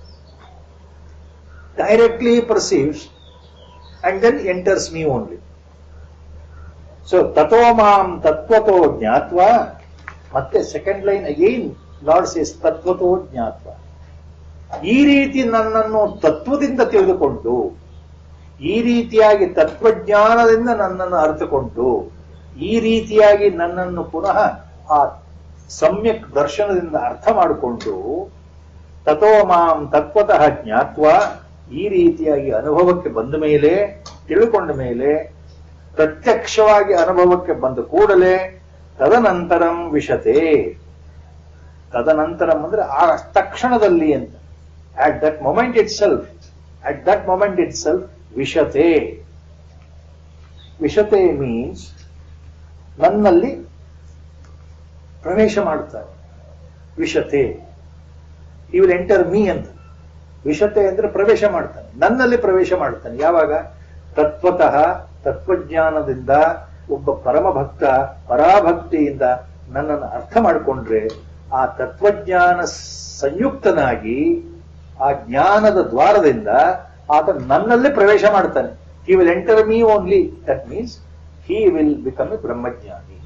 [SPEAKER 1] Directly he perceives and then enters me only. So, tato mam tatvato jnatva. Matte second line again, Lord says, ತತ್ವತೋ ಜ್ಞಾತ್ವ. ಈ ರೀತಿ ನನ್ನನ್ನು ತತ್ವದಿಂದ ತಿಳಿದುಕೊಂಡು, ಈ ರೀತಿಯಾಗಿ ತತ್ವಜ್ಞಾನದಿಂದ ನನ್ನನ್ನು ಅರ್ಥಕೊಂಡು, ಈ ರೀತಿಯಾಗಿ ನನ್ನನ್ನು ಪುನಃ ಆ ಸಮ್ಯಕ್ ದರ್ಶನದಿಂದ ಅರ್ಥ ಮಾಡಿಕೊಂಡು, ತಥೋ ಮಾಂ ತತ್ವತಃ ಜ್ಞಾತ್ವ, ಈ ರೀತಿಯಾಗಿ ಅನುಭವಕ್ಕೆ ಬಂದ ಮೇಲೆ, ತಿಳ್ಕೊಂಡ ಮೇಲೆ, ಪ್ರತ್ಯಕ್ಷವಾಗಿ ಅನುಭವಕ್ಕೆ ಬಂದ ಕೂಡಲೇ ತದನಂತರಂ ವಿಶತೆ. ತದನಂತರಂ ಅಂದ್ರೆ ಆ ತಕ್ಷಣದಲ್ಲಿ ಅಂತ. at that moment itself ವಿಶತೆ. ವಿಶತೆ ಮೀನ್ಸ್ ನನ್ನಲ್ಲಿ ಪ್ರವೇಶ ಮಾಡ್ತಾರೆ. ವಿಶತೆ, he will enter me ಅಂತ. ವಿಶತೆ ಅಂದ್ರೆ ಪ್ರವೇಶ ಮಾಡ್ತಾನೆ, ನನ್ನಲ್ಲಿ ಪ್ರವೇಶ ಮಾಡ್ತಾನೆ. ಯಾವಾಗ? ತತ್ವತಃ, ತತ್ವಜ್ಞಾನದಿಂದ ಒಬ್ಬ ಪರಮ ಭಕ್ತ ಪರಾಭಕ್ತಿಯಿಂದ ನನ್ನನ್ನು ಅರ್ಥ ಮಾಡಿಕೊಂಡ್ರೆ ಆ ತತ್ವಜ್ಞಾನ ಸಂಯುಕ್ತನಾಗಿ ಆ ಜ್ಞಾನದ ದ್ವಾರದಿಂದ ಆತ ನನ್ನಲ್ಲಿ ಪ್ರವೇಶ ಮಾಡ್ತಾನೆ. he will enter me only. that means he will become a brahmajnani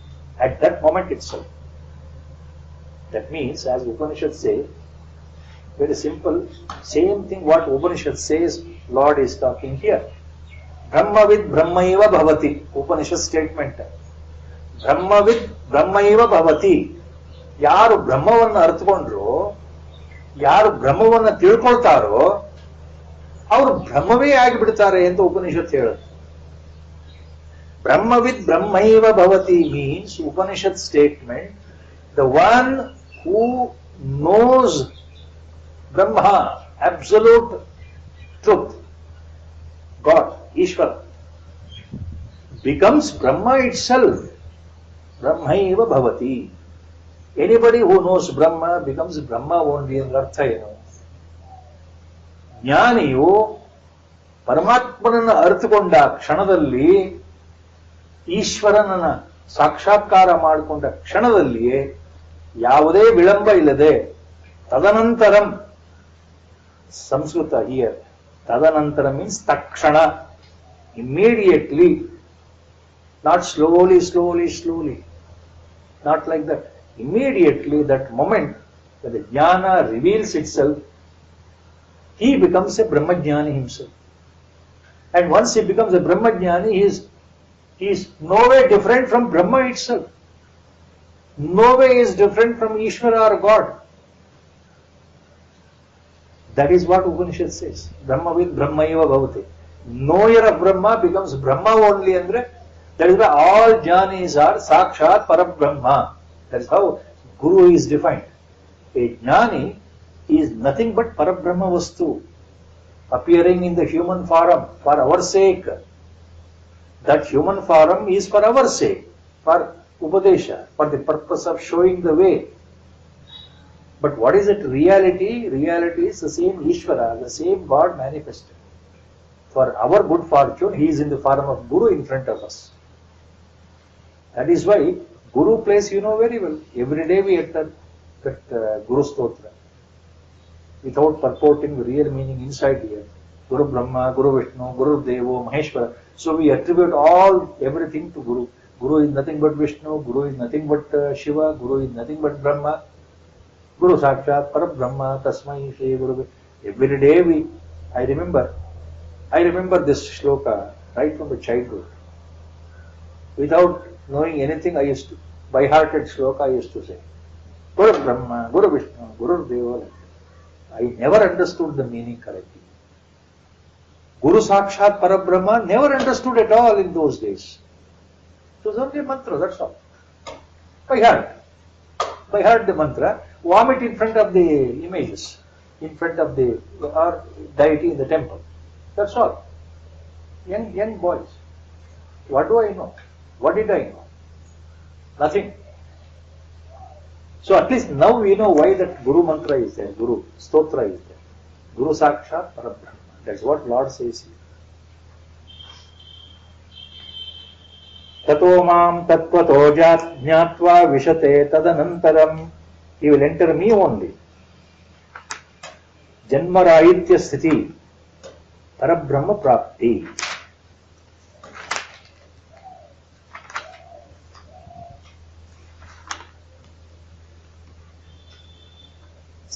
[SPEAKER 1] at that moment itself. That means, as Upanishad say, Very simple. Same thing what Upanishad says, Lord is talking here. Brahmavid Brahmaiva Bhavati. Upanishad statement. Brahmavid Brahmaiva Bhavati. ಯಾರು ಬ್ರಹ್ಮವನ್ನು ಅರ್ಥಕೊಂಡ್ರು, ಯಾರು ಬ್ರಹ್ಮವನ್ನು ತಿಳ್ಕೊಳ್ತಾರೋ ಅವರು ಬ್ರಹ್ಮವೇ ಆಗಿಬಿಡ್ತಾರೆ ಅಂತ ಉಪನಿಷತ್ ಹೇಳುತ್ತೆ. ಬ್ರಹ್ಮವಿದ್ ಬ್ರಹ್ಮೈವ ಭವತಿ means Upanishad statement, the one who knows Brahma, absolute truth, god, Ishwara, becomes Brahma itself. Brahmaiva bhavati. Anybody who knows Brahma becomes Brahma only in ಅರ್ಥ ಏನು? ಜ್ಞಾನಿಯು ಪರಮಾತ್ಮನನ್ನು ಅರ್ಥಕೊಂಡ ಕ್ಷಣದಲ್ಲಿ, ಈಶ್ವರನನ್ನ ಸಾಕ್ಷಾತ್ಕಾರ ಮಾಡಿಕೊಂಡ ಕ್ಷಣದಲ್ಲಿಯೇ ಯಾವುದೇ ವಿಳಂಬ ಇಲ್ಲದೆ ತದನಂತರಂ, ಸಂಸ್ಕೃತ ಹಿಯರ್ ತದನಂತರ ಮೀನ್ಸ್ ತಕ್ಷಣ, immediately, not slowly, not like that. Immediately, that moment when the jnana reveals itself, he becomes a Brahmajnani himself. And once he becomes a Brahmajnani, he is no way different from Brahma itself. No way is different from Ishvara or God. That is what Upanishad says. Brahmavid Brahmaiva bhavati. Knower of Brahma becomes Brahma only, andre. That is why all jnanis are Sakshat Parabrahma. That is how Guru is defined. A jnani is nothing but Parabrahma Vastu, appearing in the human form for our sake. That human form is for our sake, for Upadesha, for the purpose of showing the way. But what is it? Reality? Reality is the same Ishvara, the same God manifested. For our good fortune, he is in the form of Guru in front of us. That is why Guru place you know very well. Every day we utter that Guru Stotra without purporting the real meaning inside here. Guru Brahma, Guru Vishnu, Guru Devo, Maheshwara. So we attribute everything to Guru. Guru is nothing but Vishnu, Guru is nothing but Shiva, Guru is nothing but Brahma. Guru Sakshat Parabrahma, Tasmai Shri Guru. Every day I remember this shloka right from the childhood. Without knowing anything, I used to, by hearted shloka I used to say, Guru Brahma, Guru Vishnu, Guru Deva. I never understood the meaning correctly. Guru Sakshat Parabrahma, never understood at all in those days. It was only a mantra, that's all. By heart the mantra, vomit in front of the images, in front of the deity in the temple. That's all. Young boys. What do I know? What did I know? Nothing. So at least now we know why that Guru mantra is there, Guru Stotra is there. Guru Sakshat Parabrahma. That's what Lord says here. Tato mam tatvato jnatva vishate tadanantaram. He will enter me only. Janmarahitya sthiti Parabrahma prapti.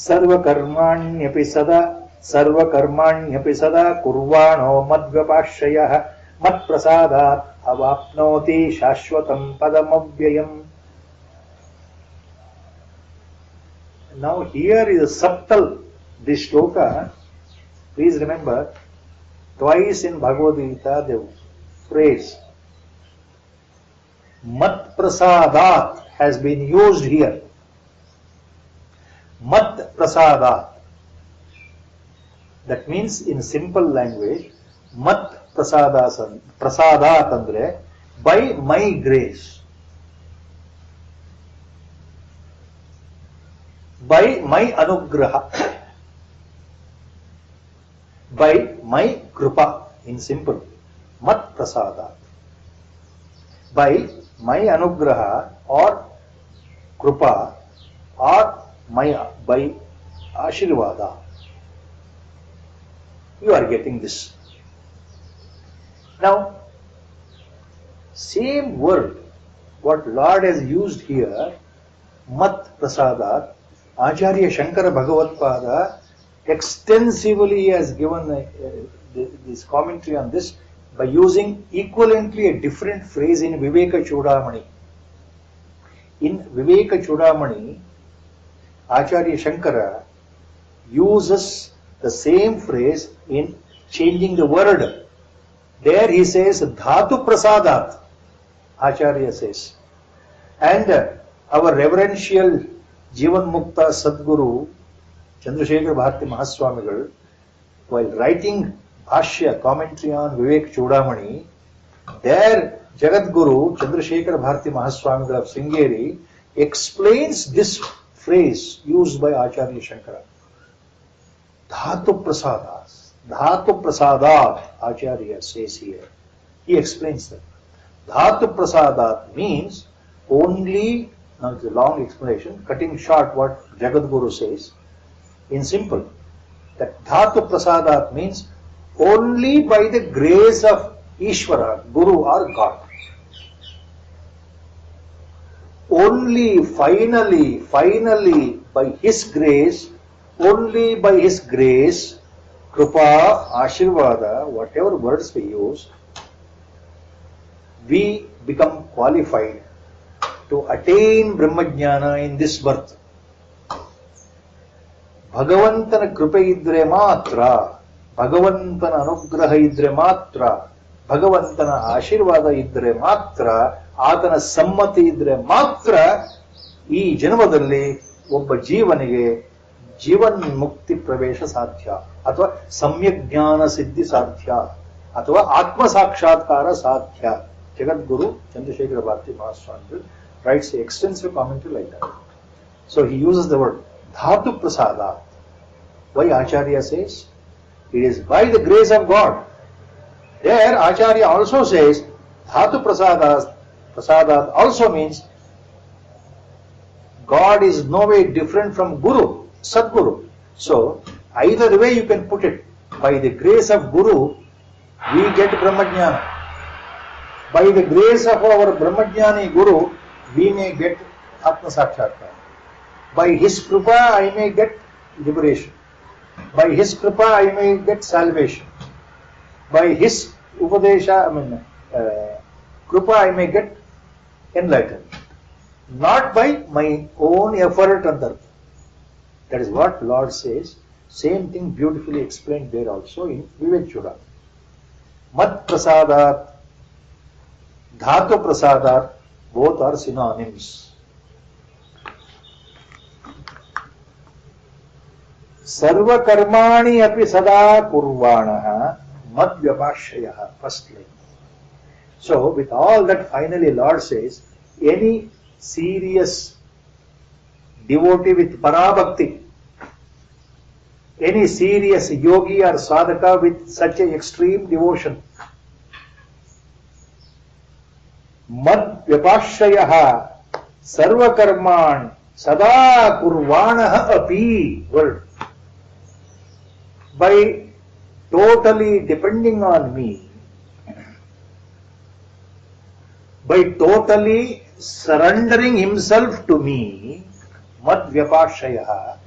[SPEAKER 1] सर्वकर्माण्यपि सदा कुर्वाणो मद्व्यपाश्रयः मत्प्रसादात् अवाप्नोति शाश्वतं पदमव्ययम्. Now here is subtle, this shloka. Please remember, twice in Bhagavad Gita the phrase Mat Prasadat has been used here. Mat Prasadat. That means in simple language, Mat Prasadat andre by my grace. By my anugraha. By my krupa in simple. Mat Prasadat. By my anugraha or krupa or by Ashirvada, you are getting this. Now, same word, what Lord has used here, Mat Prasadat, Acharya Shankara Bhagavatpada extensively he has given this commentary on this by using equivalently a different phrase in Viveka Chudamani. In Viveka Chudamani, Acharya Shankara uses the same phrase in changing the word. There he says Dhatu Prasadat, Acharya says. And our reverential Jivan Mukta Sadguru Chandrasekhar Bharati Mahaswamigal, while writing Bhashya commentary on Vivek Chudamani, there Jagat Guru Chandrasekhar Bharati Mahaswamigal of Sringeri explains this phrase used by Acharya Shankara. Dhatu Prasadas. Dhatu Prasadat, Acharya says here. He explains that. Dhatu Prasadat means only, now it's a long explanation, cutting short what Jagat Guru says, in simple, that Dhatu Prasadat means only by the grace of Ishvara, Guru or God. Only finally, by His grace, only by His grace, Krupa, Ashirvada, whatever words we use, we become qualified to attain Brahmajnana in this birth. Bhagavantana krupa idre matra, Bhagavantana anugraha idre matra, Bhagavantana ashirvada idre matra, ಆತನ ಸಮ್ಮತಿ ಇದ್ರೆ ಮಾತ್ರ ಈ ಜನ್ಮದಲ್ಲಿ ಒಬ್ಬ ಜೀವನಿಗೆ ಜೀವನ್ ಮುಕ್ತಿ ಪ್ರವೇಶ ಸಾಧ್ಯ, ಅಥವಾ ಸಮ್ಯಕ್ ಜ್ಞಾನ ಸಿದ್ಧಿ ಸಾಧ್ಯ, ಅಥವಾ ಆತ್ಮ ಸಾಕ್ಷಾತ್ಕಾರ ಸಾಧ್ಯ. ಜಗದ್ಗುರು ಚಂದ್ರಶೇಖರ ಭಾರತಿ ಮಹಾಸ್ವಾಮಿ writes an extensive commentary like that. So he uses the word Dhatu Prasada. Why Acharya says? It is by the grace of God. There Acharya also says Dhatu Prasada also means God is no way different from Guru, Sadguru. So either way you can put it. By the grace of Guru, we get Brahmajnana. By the grace of our Brahmajnani Guru, we may get Atma Sakshatkar. By his Kripa, I may get liberation. By his Kripa, I may get salvation. By his Upadesha, Kripa, I may get enlightenment. Not by my own effort and dharma. That is what Lord says. Same thing beautifully explained there also in Vivek Chudamani. Mat Prasadat, Dhatu Prasadat, both are synonyms. Sarva karmani api sada kurvanaha mad vyapashayaha. First line. So, with all that, finally Lord says, any serious devotee with parabhakti, any serious yogi or sadhaka with such an extreme devotion, mad vyapashayaha sarva karman sada kurvanaha api, word, by totally depending on me, by totally surrendering himself to me, mad vyapashayaha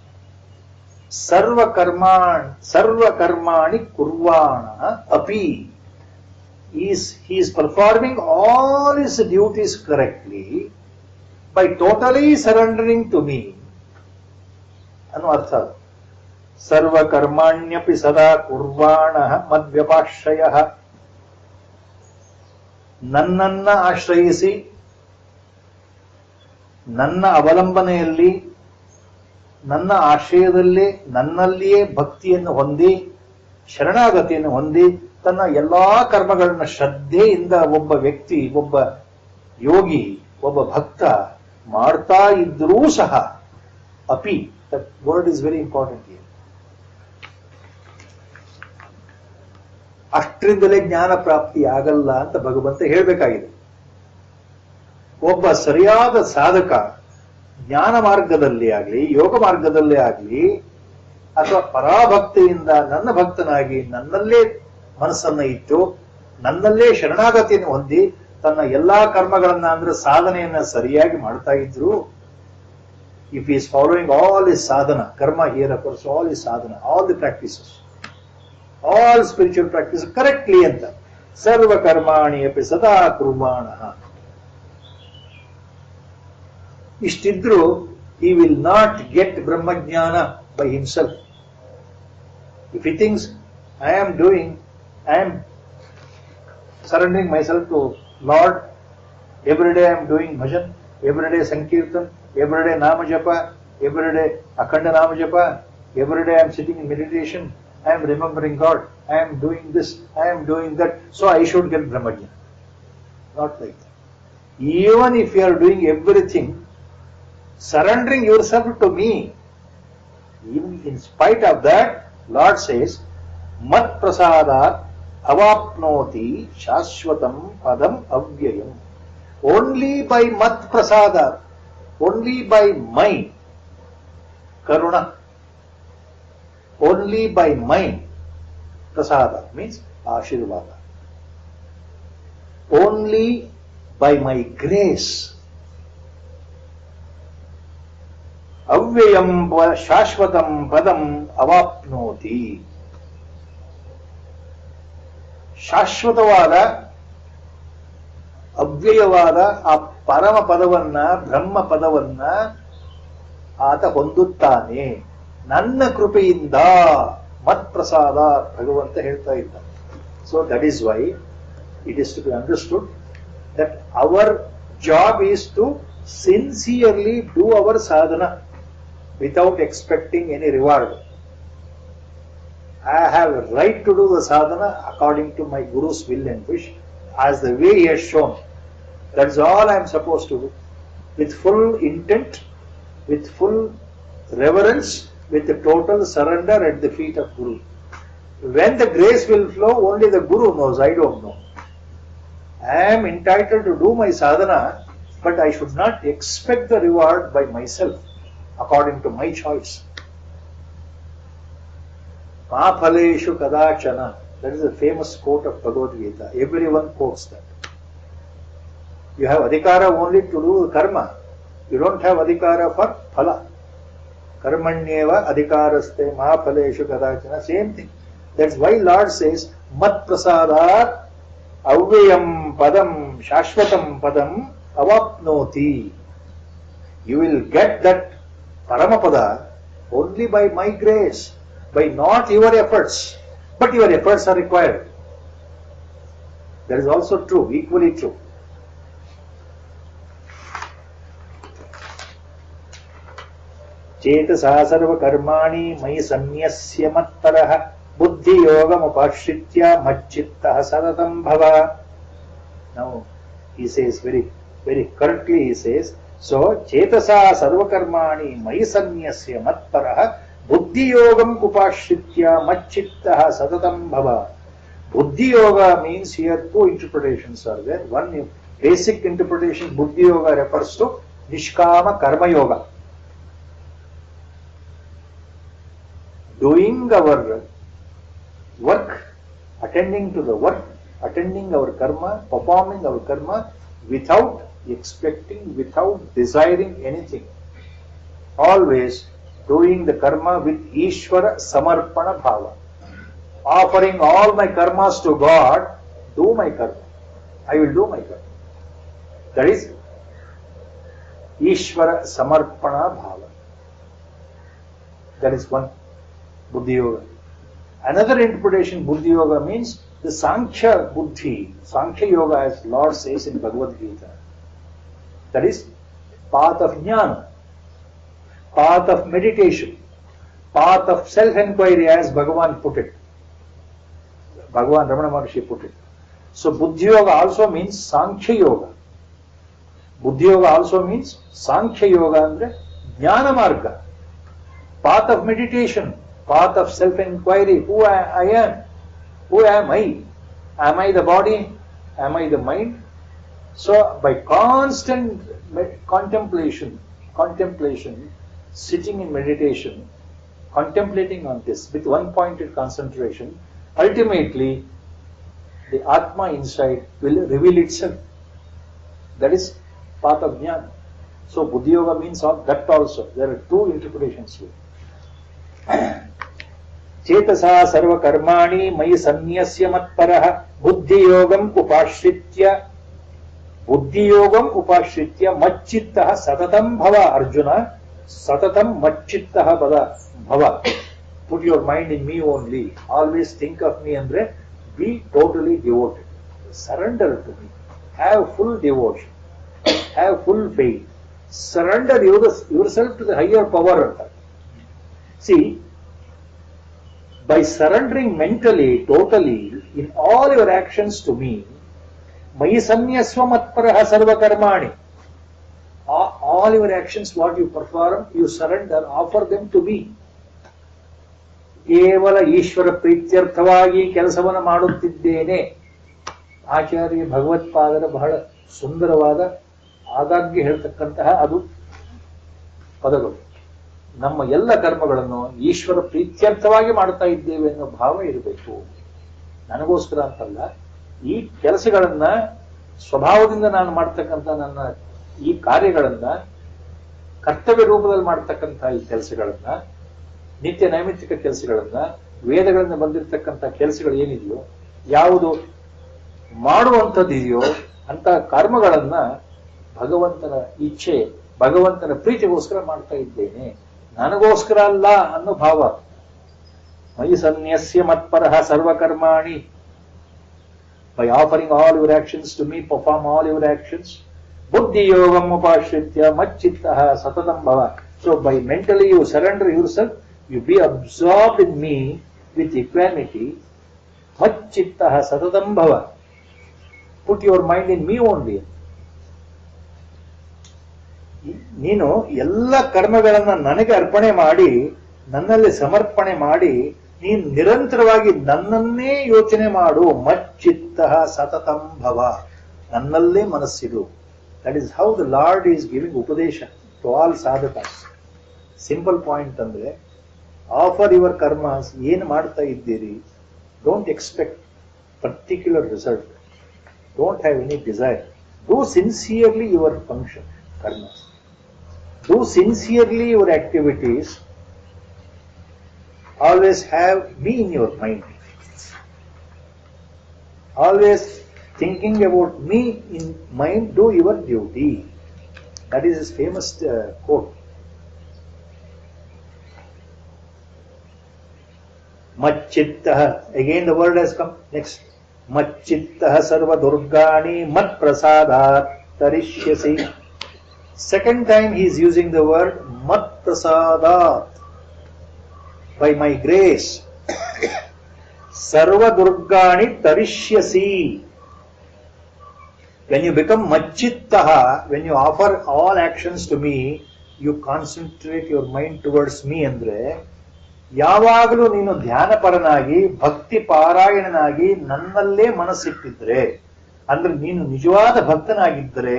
[SPEAKER 1] sarva karmani kurvana api, he is performing all his duties correctly by totally surrendering to me. Anu artha. Sarva karmanyapi sada kurvana mad vyapashayaha. ನನ್ನನ್ನ ಆಶ್ರಯಿಸಿ ನನ್ನ ಅವಲಂಬನೆಯಲ್ಲಿ ನನ್ನ ಆಶ್ರಯದಲ್ಲಿ ನನ್ನಲ್ಲಿಯೇ ಭಕ್ತಿಯನ್ನು ಹೊಂದಿ ಶರಣಾಗತಿಯನ್ನು ಹೊಂದಿ ತನ್ನ ಎಲ್ಲಾ ಕರ್ಮಗಳನ್ನು ಶ್ರದ್ಧೆಯಿಂದ ಒಬ್ಬ ವ್ಯಕ್ತಿ, ಒಬ್ಬ ಯೋಗಿ, ಒಬ್ಬ ಭಕ್ತ ಮಾಡ್ತಾ ಇದ್ರೂ ಸಹ ಅಪಿ, that word is very important here, ಅಷ್ಟರಿಂದಲೇ ಜ್ಞಾನ ಪ್ರಾಪ್ತಿ ಆಗಲ್ಲ ಅಂತ ಭಗವಂತ ಹೇಳಬೇಕಾಗಿದೆ. ಒಬ್ಬ ಸರಿಯಾದ ಸಾಧಕ ಜ್ಞಾನ ಮಾರ್ಗದಲ್ಲಿ ಆಗಲಿ, ಯೋಗ ಮಾರ್ಗದಲ್ಲೇ ಆಗಲಿ, ಅಥವಾ ಪರಾಭಕ್ತಿಯಿಂದ ನನ್ನ ಭಕ್ತನಾಗಿ ನನ್ನಲ್ಲೇ ಮನಸ್ಸನ್ನ ಇಟ್ಟು ನನ್ನಲ್ಲೇ ಶರಣಾಗತಿಯನ್ನು ಹೊಂದಿ ತನ್ನ ಎಲ್ಲಾ ಕರ್ಮಗಳನ್ನ ಅಂದ್ರೆ ಸಾಧನೆಯನ್ನ ಸರಿಯಾಗಿ ಮಾಡ್ತಾ ಇದ್ರು if he is following all his sadhana, karma here of course, all his sadhana, all the practices, all spiritual practices correctly anta. Sarva karmani api sada kurmanaha. Ishtidru, he will not get Brahmajnana by himself. If he thinks, I am surrendering myself to Lord, every day I am doing bhajan, every day Sankirtan, every day Nama Japa, every day Akhanda Nama Japa, every day I am sitting in meditation, I am remembering God, I am doing this, I am doing that, so I should get Brahmajnana. Not like that. Even if you are doing everything, surrendering yourself to me, even in spite of that, Lord says, Mat prasadat avapnoti shashvatam padam avyayam. Only by mat prasadat, only by my karuna, only by my prasada means ashirvada, only by my grace, avyayam shashvatam padam avapnoti. ಶಾಶ್ವತವಾದ ಅವ್ಯಯವಾದ ಆ ಪರಮ ಪದವನ್ನ ಬ್ರಹ್ಮ ಪದವನ್ನ ಆತ ಹೊಂದುತ್ತಾನೆ ನನ್ನ ಕೃಪೆಯಿಂದ ಮತ್ಪ್ರಸಾದ ಭಗವಂತ ಹೇಳ್ತಾ ಇದ್ದ. So that is why it is to be understood that our job is to sincerely do our ಸಾಧನ without expecting any reward. I have a right to do the sadhana according to my Guru's will and wish, as the way he has shown. That's all I am supposed to do. With full intent, with full reverence, with the total surrender at the feet of Guru. When the grace will flow, only the Guru knows, I don't know. I am entitled to do my sadhana, but I should not expect the reward by myself, according to my choice. Ma phaleshu kadachana. That is a famous quote of Bhagavad Gita. Everyone quotes that. You have adhikara only to do karma. You don't have adhikara for phala. Karmanyeva adhikaraste ma phaleshu kadachana. Same thing. That's why Lord says, mat prasadat avyayam padam shashvatam padam avapnoti. You will get that paramapada only by my grace. By not your efforts, but your efforts are required. That is also true, equally true. Chetasa sarva karmani mayi sanyasya mattaraha buddhi yogam upashritya macchittah sadatam bhava. Now he says very, very correctly, he says, so chetasa sarva karmani mayi sanyasya mattaraha Buddhi yogam upashritya macchittah sadatam bhava. Buddhi yoga means here two interpretations are there. One basic interpretation, Buddhi yoga refers to Nishkama karma yoga. Doing our work, attending to the work, attending our karma, performing our karma without expecting, without desiring anything. Always doing the karma with Ishvara Samarpana Bhava. Offering all my karmas to God, do my karma. I will do my karma. That is Ishvara Samarpana Bhava. That is one, Buddhi Yoga. Another interpretation, Buddhi Yoga means the Sankhya Buddhi, Sankhya Yoga, as Lord says in Bhagavad Gita. That is path of Jnana, path of meditation, path of self-inquiry, as Bhagavan put it. Bhagavan Ramana Maharshi put it. So Buddhi Yoga also means Sankhya Yoga. Buddhi Yoga also means Sankhya Yoga andre Jnana Marga, path of meditation, path of self-inquiry. Who I am? Who am I? Am I the body? Am I the mind? So by constant contemplation, sitting in meditation, contemplating on this with one-pointed concentration, ultimately the Atma inside will reveal itself. That is path of Jnana. So Buddhi Yoga means all that also. There are two interpretations to it. Chetasa sarva karmani mayi sanyasya matparah buddhi yogam upashritya macchittah satatam bhava. Arjuna, satatam macchittah bhava. Put your mind in me only. Always think of me and be totally devoted. Surrender to me. Have full devotion. Have full faith. Surrender yourself to the higher power. See, by surrendering mentally, totally, in all your actions to me, Mayi sanyasva matparaha sarva karmani. All your actions, what you perform, you surrender, offer them to me. ಕೇವಲ ಈಶ್ವರ ಪ್ರೀತ್ಯರ್ಥವಾಗಿ ಕೆಲಸವನ್ನು ಮಾಡುತ್ತಿದ್ದೇನೆ. ಆಚಾರ್ಯ ಭಗವತ್ಪಾದರ ಬಹಳ ಸುಂದರವಾದ ಆಗಾಗ್ಗೆ ಹೇಳ್ತಕ್ಕಂತಹ ಅದು ಪದಗಳು. ನಮ್ಮ ಎಲ್ಲ ಕರ್ಮಗಳನ್ನು ಈಶ್ವರ ಪ್ರೀತ್ಯರ್ಥವಾಗಿ ಮಾಡ್ತಾ ಇದ್ದೇವೆ ಅನ್ನೋ ಭಾವ ಇರಬೇಕು. ನನಗೋಸ್ಕರ ಅಂತಲ್ಲ, ಈ ಕೆಲಸಗಳನ್ನ ಸ್ವಭಾವದಿಂದ ನಾನು ಮಾಡ್ತಕ್ಕಂಥ ನನ್ನ ಈ ಕಾರ್ಯಗಳನ್ನ ಕರ್ತವ್ಯ ರೂಪದಲ್ಲಿ ಮಾಡ್ತಕ್ಕಂಥ ಈ ಕೆಲಸಗಳನ್ನ, ನಿತ್ಯ ನೈಮಿತ್ತಿಕ ಕೆಲಸಗಳನ್ನ, ವೇದಗಳಿಂದ ಬಂದಿರತಕ್ಕಂಥ ಕೆಲಸಗಳು ಏನಿದೆಯೋ, ಯಾವುದು ಮಾಡುವಂಥದ್ದಿದೆಯೋ ಅಂತ ಕರ್ಮಗಳನ್ನ ಭಗವಂತನ ಇಚ್ಛೆ, ಭಗವಂತನ ಪ್ರೀತಿಗೋಸ್ಕರ ಮಾಡ್ತಾ ಇದ್ದೇನೆ, ನನಗೋಸ್ಕರ ಅಲ್ಲ ಅನ್ನೋ ಭಾವ. ಮಯಿ ಸನ್ಯಸ್ಯ ಮತ್ಪರಃ ಸರ್ವಕರ್ಮಾಣಿ. By offering all your actions to me, perform all your actions. Buddhi yogam upashritya macchittah satatam bhava. So by mentally you surrender yourself, you be absorbed in me with equanimity. Macchittah satatam bhava. Put your mind in me only. ನೀನು ಎಲ್ಲ ಕರ್ಮಗಳನ್ನ ನನಗೆ ಅರ್ಪಣೆ ಮಾಡಿ, ನನ್ನಲ್ಲಿ ಸಮರ್ಪಣೆ ಮಾಡಿ, ನೀನು ನಿರಂತರವಾಗಿ ನನ್ನನ್ನೇ ಯೋಚನೆ ಮಾಡು. ಮಚ್ಚಿತ್ತಃ ಸತತಂ ಭವ. ನನ್ನಲ್ಲೇ ಮನಸ್ಸಿಡು. That is how the lord is giving ಉಪದೇಶ ಟು ಆಲ್ ಸಾಧಕಸ್. ಸಿಂಪಲ್ ಪಾಯಿಂಟ್ ಅಂದ್ರೆ, ಆಫರ್ ಯುವರ್ ಕರ್ಮಾಸ್. ಏನು ಮಾಡ್ತಾ ಇದ್ದೀರಿ, don't expect particular result. Don't have any desire. Do sincerely your function karmas. Do sincerely your activities. Always have me in your mind. Always thinking about me in mind, do your duty. That is his famous quote. Macchittah. Again the word has come next. Macchittah sarva durgani mat prasadat tarishyasi. Second time he is using the word mat prasadat. By my grace. Sarva durgani tarishyasi. When you become macchittaha, when you offer all actions to me, you concentrate your mind towards me andre, ಯಾವಾಗಲೂ ನೀನು ಧ್ಯಾನಪರನಾಗಿ ಭಕ್ತಿ ಪಾರಾಯಣನಾಗಿ ನನ್ನಲ್ಲೇ ಮನಸ್ಸಿಟ್ಟಿದ್ರೆ, ಅಂದ್ರೆ ನೀನು ನಿಜವಾದ ಭಕ್ತನಾಗಿದ್ದರೆ,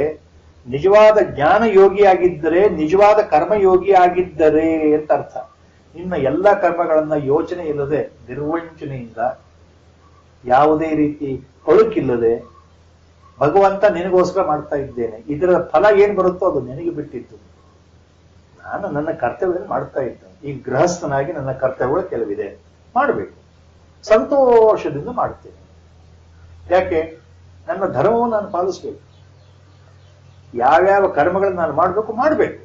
[SPEAKER 1] ನಿಜವಾದ ಜ್ಞಾನ ಯೋಗಿಯಾಗಿದ್ದರೆ, ನಿಜವಾದ ಕರ್ಮಯೋಗಿ ಆಗಿದ್ದರೆ ಅಂತ ಅರ್ಥ. ನಿನ್ನ ಎಲ್ಲ ಕರ್ಮಗಳನ್ನ ಯೋಚನೆ ಇಲ್ಲದೆ ನಿರ್ವಂಚನೆಯಿಂದ, ಯಾವುದೇ ರೀತಿ ಕೊಳುಕಿಲ್ಲದೆ, ಭಗವಂತ ನಿನಗೋಸ್ಕರ ಮಾಡ್ತಾ ಇದ್ದೇನೆ, ಇದರ ಫಲ ಏನ್ ಬರುತ್ತೋ ಅದು ನಿನಗೆ ಬಿಟ್ಟಿದ್ದು. ನಾನು ನನ್ನ ಕರ್ತವ್ಯ ಮಾಡ್ತಾ ಇದ್ದೇನೆ. ಈ ಗೃಹಸ್ಥನಾಗಿ ನನ್ನ ಕರ್ತವ್ಯಗಳು ಕೆಲವಿದೆ, ಮಾಡಬೇಕು, ಸಂತೋಷದಿಂದ ಮಾಡ್ತೇನೆ. ಯಾಕೆ? ನನ್ನ ಧರ್ಮವನ್ನು ನಾನು ಪಾಲಿಸ್ಬೇಕು. ಯಾವ್ಯಾವ ಕರ್ಮಗಳನ್ನು ನಾನು ಮಾಡಬೇಕು.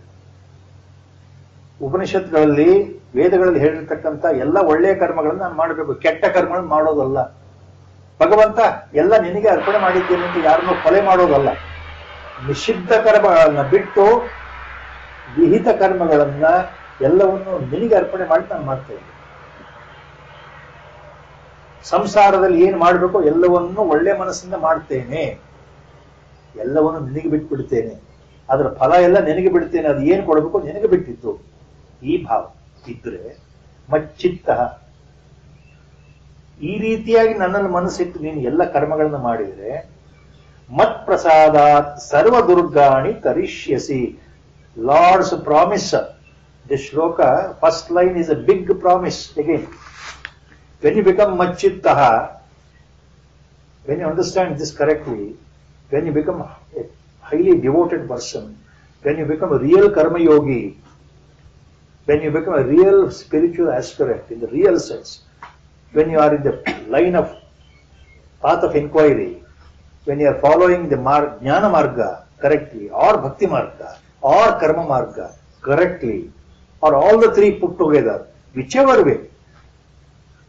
[SPEAKER 1] ಉಪನಿಷತ್ಗಳಲ್ಲಿ, ವೇದಗಳಲ್ಲಿ ಹೇಳಿರ್ತಕ್ಕಂಥ ಎಲ್ಲ ಒಳ್ಳೆಯ ಕರ್ಮಗಳನ್ನು ನಾನು ಮಾಡಬೇಕು, ಕೆಟ್ಟ ಕರ್ಮಗಳನ್ನು ಮಾಡೋದಲ್ಲ. ಭಗವಂತ ಎಲ್ಲ ನಿನಗೆ ಅರ್ಪಣೆ ಮಾಡಿದ್ದೇನೆ ಅಂತ ಯಾರನ್ನೂ ಕೊಲೆ ಮಾಡೋದಲ್ಲ. ನಿಷಿದ್ಧ ಕರ್ಮಗಳನ್ನ ಬಿಟ್ಟು ವಿಹಿತ ಕರ್ಮಗಳನ್ನ ಎಲ್ಲವನ್ನು ನಿನಗೆ ಅರ್ಪಣೆ ಮಾಡಿ ನಾನು ಮಾಡ್ತಾ ಇದ್ದೇನೆ. ಸಂಸಾರದಲ್ಲಿ ಏನು ಮಾಡಬೇಕು ಎಲ್ಲವನ್ನು ಒಳ್ಳೆ ಮನಸ್ಸಿಂದ ಮಾಡ್ತೇನೆ, ಎಲ್ಲವನ್ನು ನಿನಗೆ ಬಿಟ್ಬಿಡ್ತೇನೆ, ಅದರ ಫಲ ಎಲ್ಲ ನಿನಗೆ ಬಿಡ್ತೇನೆ, ಅದು ಏನು ಕೊಡಬೇಕು ನಿನಗೆ ಬಿಟ್ಟಿತ್ತು. ಈ ಭಾವ ಇದ್ರೆ ಮಚ್ಚಿತ್ತ, ಈ ರೀತಿಯಾಗಿ ನನ್ನಲ್ಲಿ ಮನಸ್ಸಿಟ್ಟು ನೀನು ಎಲ್ಲ ಕರ್ಮಗಳನ್ನು ಮಾಡಿದರೆ, ಮತ್ ಪ್ರಸಾದಾತ್ ಸರ್ವ ದುರ್ಗಾಣಿ ತರಿಷ್ಯಸಿ. Lord's promise. This shloka, first line is a big promise again. When you become macchittaha, when you understand this correctly, when you become a highly devoted person, When you become a real karma yogi, when you become a real spiritual aspirant in the real sense, when you are in the line of path of inquiry, when you are following the jnana marga correctly, or bhakti marga, or karma marga correctly, or all the three put together, whichever way,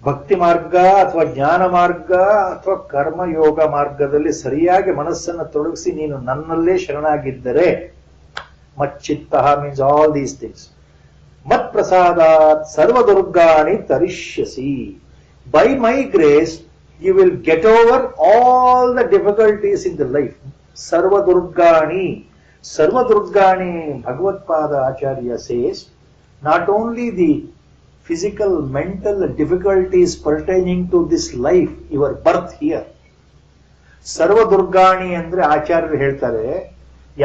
[SPEAKER 1] ಭಕ್ತಿ ಮಾರ್ಗ ಅಥವಾ ಜ್ಞಾನ ಮಾರ್ಗ ಅಥವಾ ಕರ್ಮಯೋಗ ಮಾರ್ಗದಲ್ಲಿ ಸರಿಯಾಗಿ ಮನಸ್ಸನ್ನು ತೊಡಗಿಸಿ ನೀನು ನನ್ನಲ್ಲೇ ಶರಣಾಗಿದ್ದರೆ, ಮಚ್ಚಿತ್ತ ಮೀನ್ಸ್ ಆಲ್ ದೀಸ್ ಥಿಂಗ್ಸ್, ಮತ್ ಪ್ರಸಾದಾತ್ ಸರ್ವದುರ್ಗಾಣಿ ತರಿಷ್ಯಸಿ. By my grace you will get over all the difficulties in the life. ಸರ್ವದುರ್ಗಾಣಿ, ಸರ್ವದುರ್ಗಾಣಿ, Bhagavatpada Acharya says, not only the physical, mental difficulties pertaining to this life, your birth here. ಸರ್ವದುರ್ಗಾಣಿ ಅಂದ್ರೆ ಆಚಾರ್ಯರು ಹೇಳ್ತಾರೆ,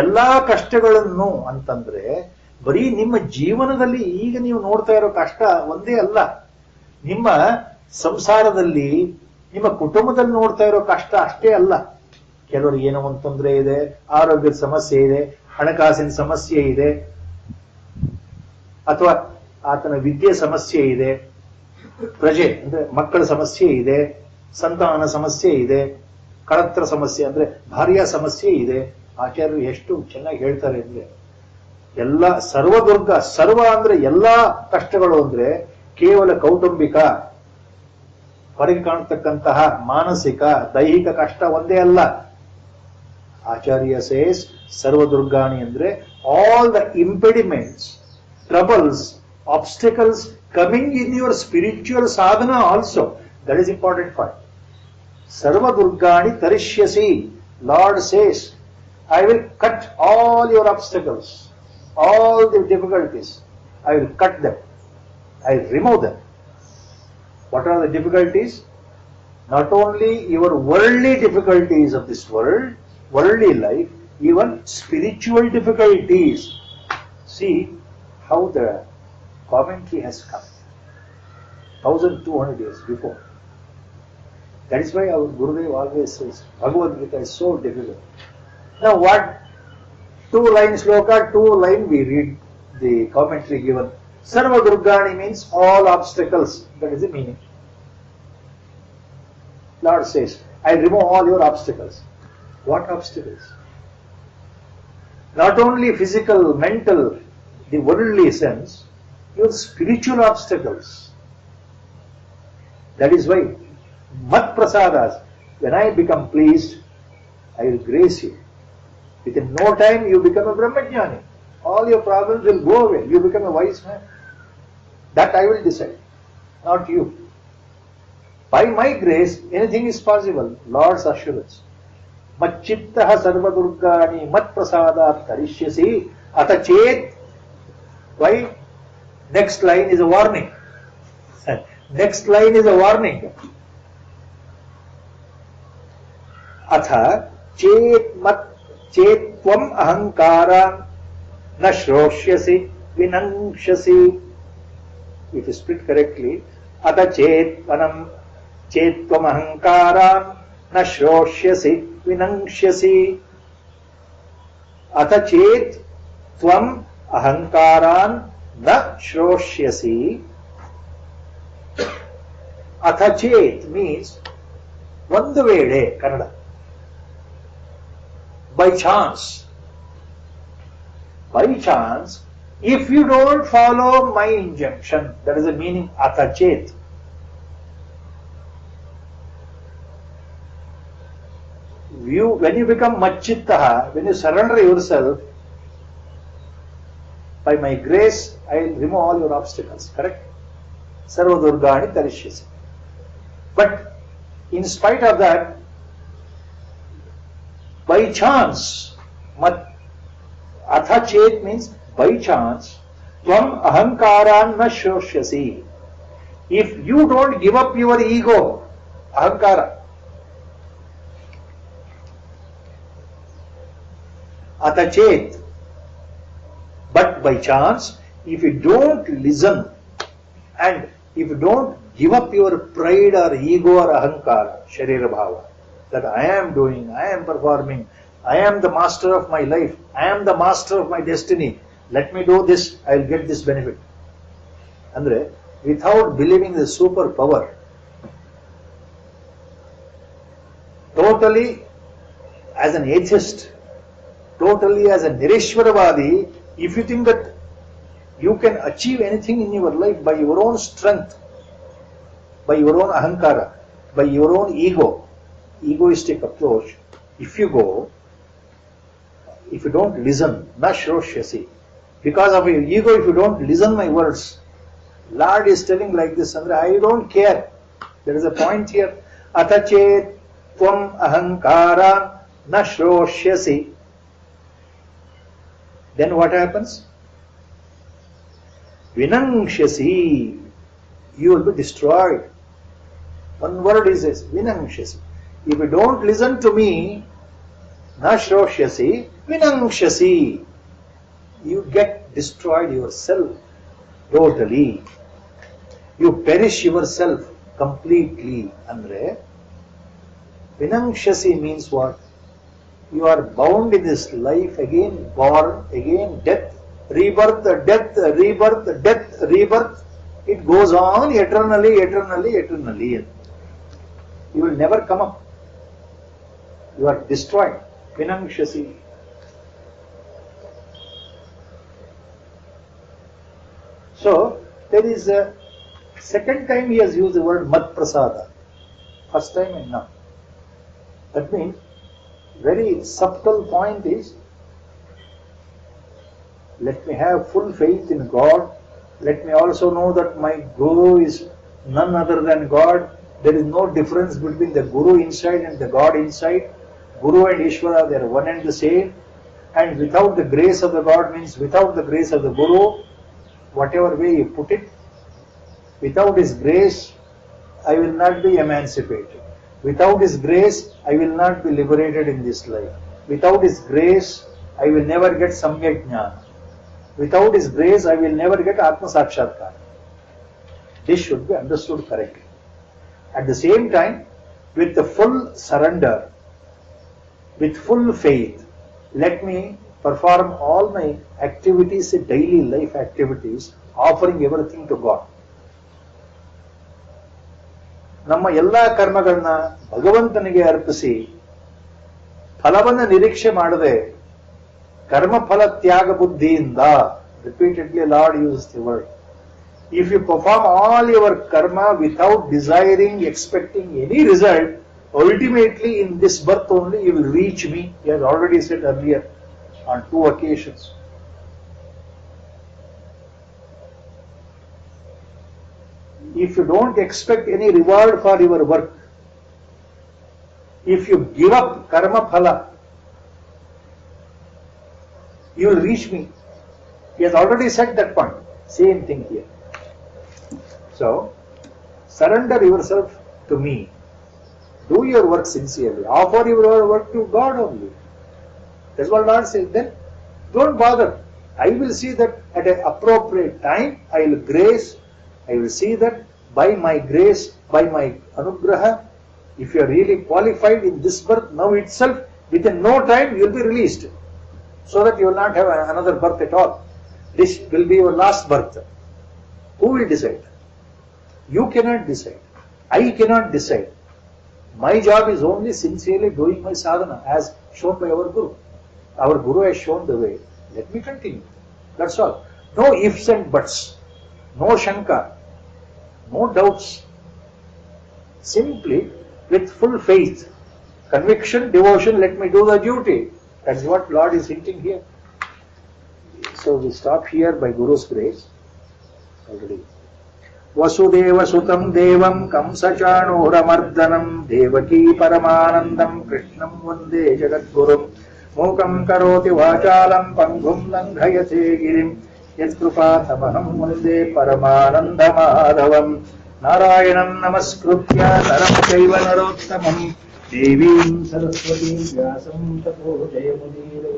[SPEAKER 1] ಎಲ್ಲಾ ಕಷ್ಟಗಳನ್ನು ಅಂತಂದ್ರೆ ಬರೀ ನಿಮ್ಮ ಜೀವನದಲ್ಲಿ ಈಗ ನೀವು ನೋಡ್ತಾ ಇರೋ ಕಷ್ಟ ಒಂದೇ ಅಲ್ಲ, ನಿಮ್ಮ ಸಂಸಾರದಲ್ಲಿ, ನಿಮ್ಮ ಕುಟುಂಬದಲ್ಲಿ ನೋಡ್ತಾ ಇರೋ ಕಷ್ಟ ಅಷ್ಟೇ ಅಲ್ಲ. ಕೆಲವರಿಗೆ ಏನೋ ಒಂದು ತೊಂದರೆ ಇದೆ, ಆರೋಗ್ಯದ ಸಮಸ್ಯೆ ಇದೆ, ಹಣಕಾಸಿನ ಸಮಸ್ಯೆ ಇದೆ, ಅಥವಾ ಆತನ ವಿದ್ಯೆ ಸಮಸ್ಯೆ ಇದೆ, ಪ್ರಜೆ ಅಂದ್ರೆ ಮಕ್ಕಳ ಸಮಸ್ಯೆ ಇದೆ, ಸಂತಾನ ಸಮಸ್ಯೆ ಇದೆ, ಕಳತ್ರ ಸಮಸ್ಯೆ ಅಂದ್ರೆ ಭಾರ್ಯ ಸಮಸ್ಯೆ ಇದೆ. ಆಚಾರ್ಯರು ಎಷ್ಟು ಚೆನ್ನಾಗಿ ಹೇಳ್ತಾರೆ ಅಂದ್ರೆ, ಎಲ್ಲ ಸರ್ವದುರ್ಗ, ಸರ್ವ ಅಂದ್ರೆ ಎಲ್ಲಾ ಕಷ್ಟಗಳು ಅಂದ್ರೆ ಕೇವಲ ಕೌಟುಂಬಿಕ, ಹೊರಗೆ ಕಾಣತಕ್ಕಂತಹ ಮಾನಸಿಕ, ದೈಹಿಕ ಕಷ್ಟ ಒಂದೇ ಅಲ್ಲ. ಆಚಾರ್ಯ ಸೇಸ್ ಸರ್ವದುರ್ಗಾಣಿ ಅಂದ್ರೆ all the impediments, troubles, obstacles coming in your spiritual sadhana also. That is important point. Sarva Durgani tarishyasi. Lord says, I will cut all your obstacles, all the difficulties. I will cut them. I will remove them. What are the difficulties? Not only your worldly difficulties of this world, worldly life, even spiritual difficulties. See how the commentary has come 1200 years before. That is why our Gurudev always says Bhagavad Gita is so difficult. Now what? 2-line sloka, 2-line we read the commentary given. Sarva Durgani means all obstacles. That is the meaning. Lord says, I remove all your obstacles. What obstacles? Not only physical, mental, the worldly sense, your spiritual obstacles. That is why mat prasadas, when I become pleased, I will grace you. Within no time you become a Brahmajnani. All your problems will go away. You become a wise man. That I will decide, not you. By my grace, anything is possible. Lord's assurance. Macchittaha sarvadurgani mat prasadat karishyasi ata chet. Why? Next line is a warning. Next line is a warning. Atha chet tvam ahankara na shroshyasi vinangshasi. If you split correctly, atha chet tvam ahankara na shroshyasi vinangshasi. Atha chet tvam ahankaran na shroshyasi. Atha chet means ಒಂದು ವೇಳೆ, Kannada. By chance, if you don't follow my injunction, that is the meaning atha chet. When you become macchittaha, when you surrender yourself, by my grace, I will remove all your obstacles. Correct? Sarva Durgani tarishyasi. But in spite of that, by chance, atha chet means by chance, tvam ahankaran na shroshyasi. If you don't give up your ego, ahankara, atha chet. But by chance, if you don't listen and if you don't give up your pride or ego or ahankara, sharira bhava, that I am doing, I am performing, I am the master of my life. I am the master of my destiny. Let me do this, I will get this benefit. Andre, without believing the super power, totally as an atheist, totally as a Nireshwaravadi, if you think that you can achieve anything in your life by your own strength, by your own ahankara, by your own egoistic approach, if you don't listen, na shroshasi, because of your ego, if you don't listen my words, Lord is telling like this, Sandra, I don't care. There is a point here. Atachet tvam ahankara na shroshasi. Then what happens? Vinangshasi. You will be destroyed. One word is this, vinangshasi. If you don't listen to me, na shroshasi, vinangshasi. You get destroyed yourself totally. You perish yourself completely. Andre, vinangshasi means what? You are bound in this life again, born again, death, rebirth, death, rebirth, death, rebirth. It goes on eternally, eternally, eternally. You will never come up. You are destroyed. Vinangshasi. So, there is a second time he has used the word Mat Prasada. First time and now. That means, very subtle point is, let me have full faith in God. Let me also know that my Guru is none other than God. There is no difference between the Guru inside and the God inside. Guru and Ishvara, they are one and the same. And without the grace of the God means without the grace of the Guru, whatever way you put it, without His grace, I will not be emancipated. Without His grace, I will not be liberated in this life. Without His grace, I will never get Samyak Jnana. Without His grace, I will never get Atma Sakshatkar. This should be understood correctly. At the same time, with the full surrender, with full faith, let me perform all my activities, daily life activities, offering everything to God. ನಮ್ಮ ಎಲ್ಲ ಕರ್ಮಗಳನ್ನ ಭಗವಂತನಿಗೆ ಅರ್ಪಿಸಿ ಫಲವನ್ನು ನಿರೀಕ್ಷೆ ಮಾಡದೆ ಕರ್ಮಫಲ ತ್ಯಾಗ ಬುದ್ಧಿಯಿಂದ, repeatedly Lord uses the word. If you perform all your karma without desiring, expecting any result, ultimately in this birth only you will reach me. He has already said earlier on 2 occasions. If you don't expect any reward for your work, if you give up karma phala, you will reach me. He has already said that point. Same thing here. So, surrender yourself to me. Do your work sincerely. Offer your work to God only. That's what Lord says. Then, don't bother. I will see that at an appropriate time, I will grace. I will see that by my grace, by my anugraha, if you are really qualified in this birth, now itself, within no time, you will be released. So that you will not have another birth at all. This will be your last birth. Who will decide? You cannot decide. I cannot decide. My job is only sincerely doing my sadhana as shown by our Guru. Our Guru has shown the way. Let me continue. That's all. No ifs and buts. No shanka. No doubts. Simply with full faith, conviction, devotion, let me do the duty. That's what Lord is hinting here. So we stop here by Guru's grace. Already. Vasudeva Sutam Devam Kamsachanuramardanam Devaki Paramanandam Krishnam Vande Jagadgurum Mukam Karoti Vachalam Pangum Langhayate Girim Yatkrupatamaham Vande Paramanandamadavam Narayanam Namaskruthya Naram Chaiva Narottamam Devim Saraswatim Vyasam Tapo Jayamudira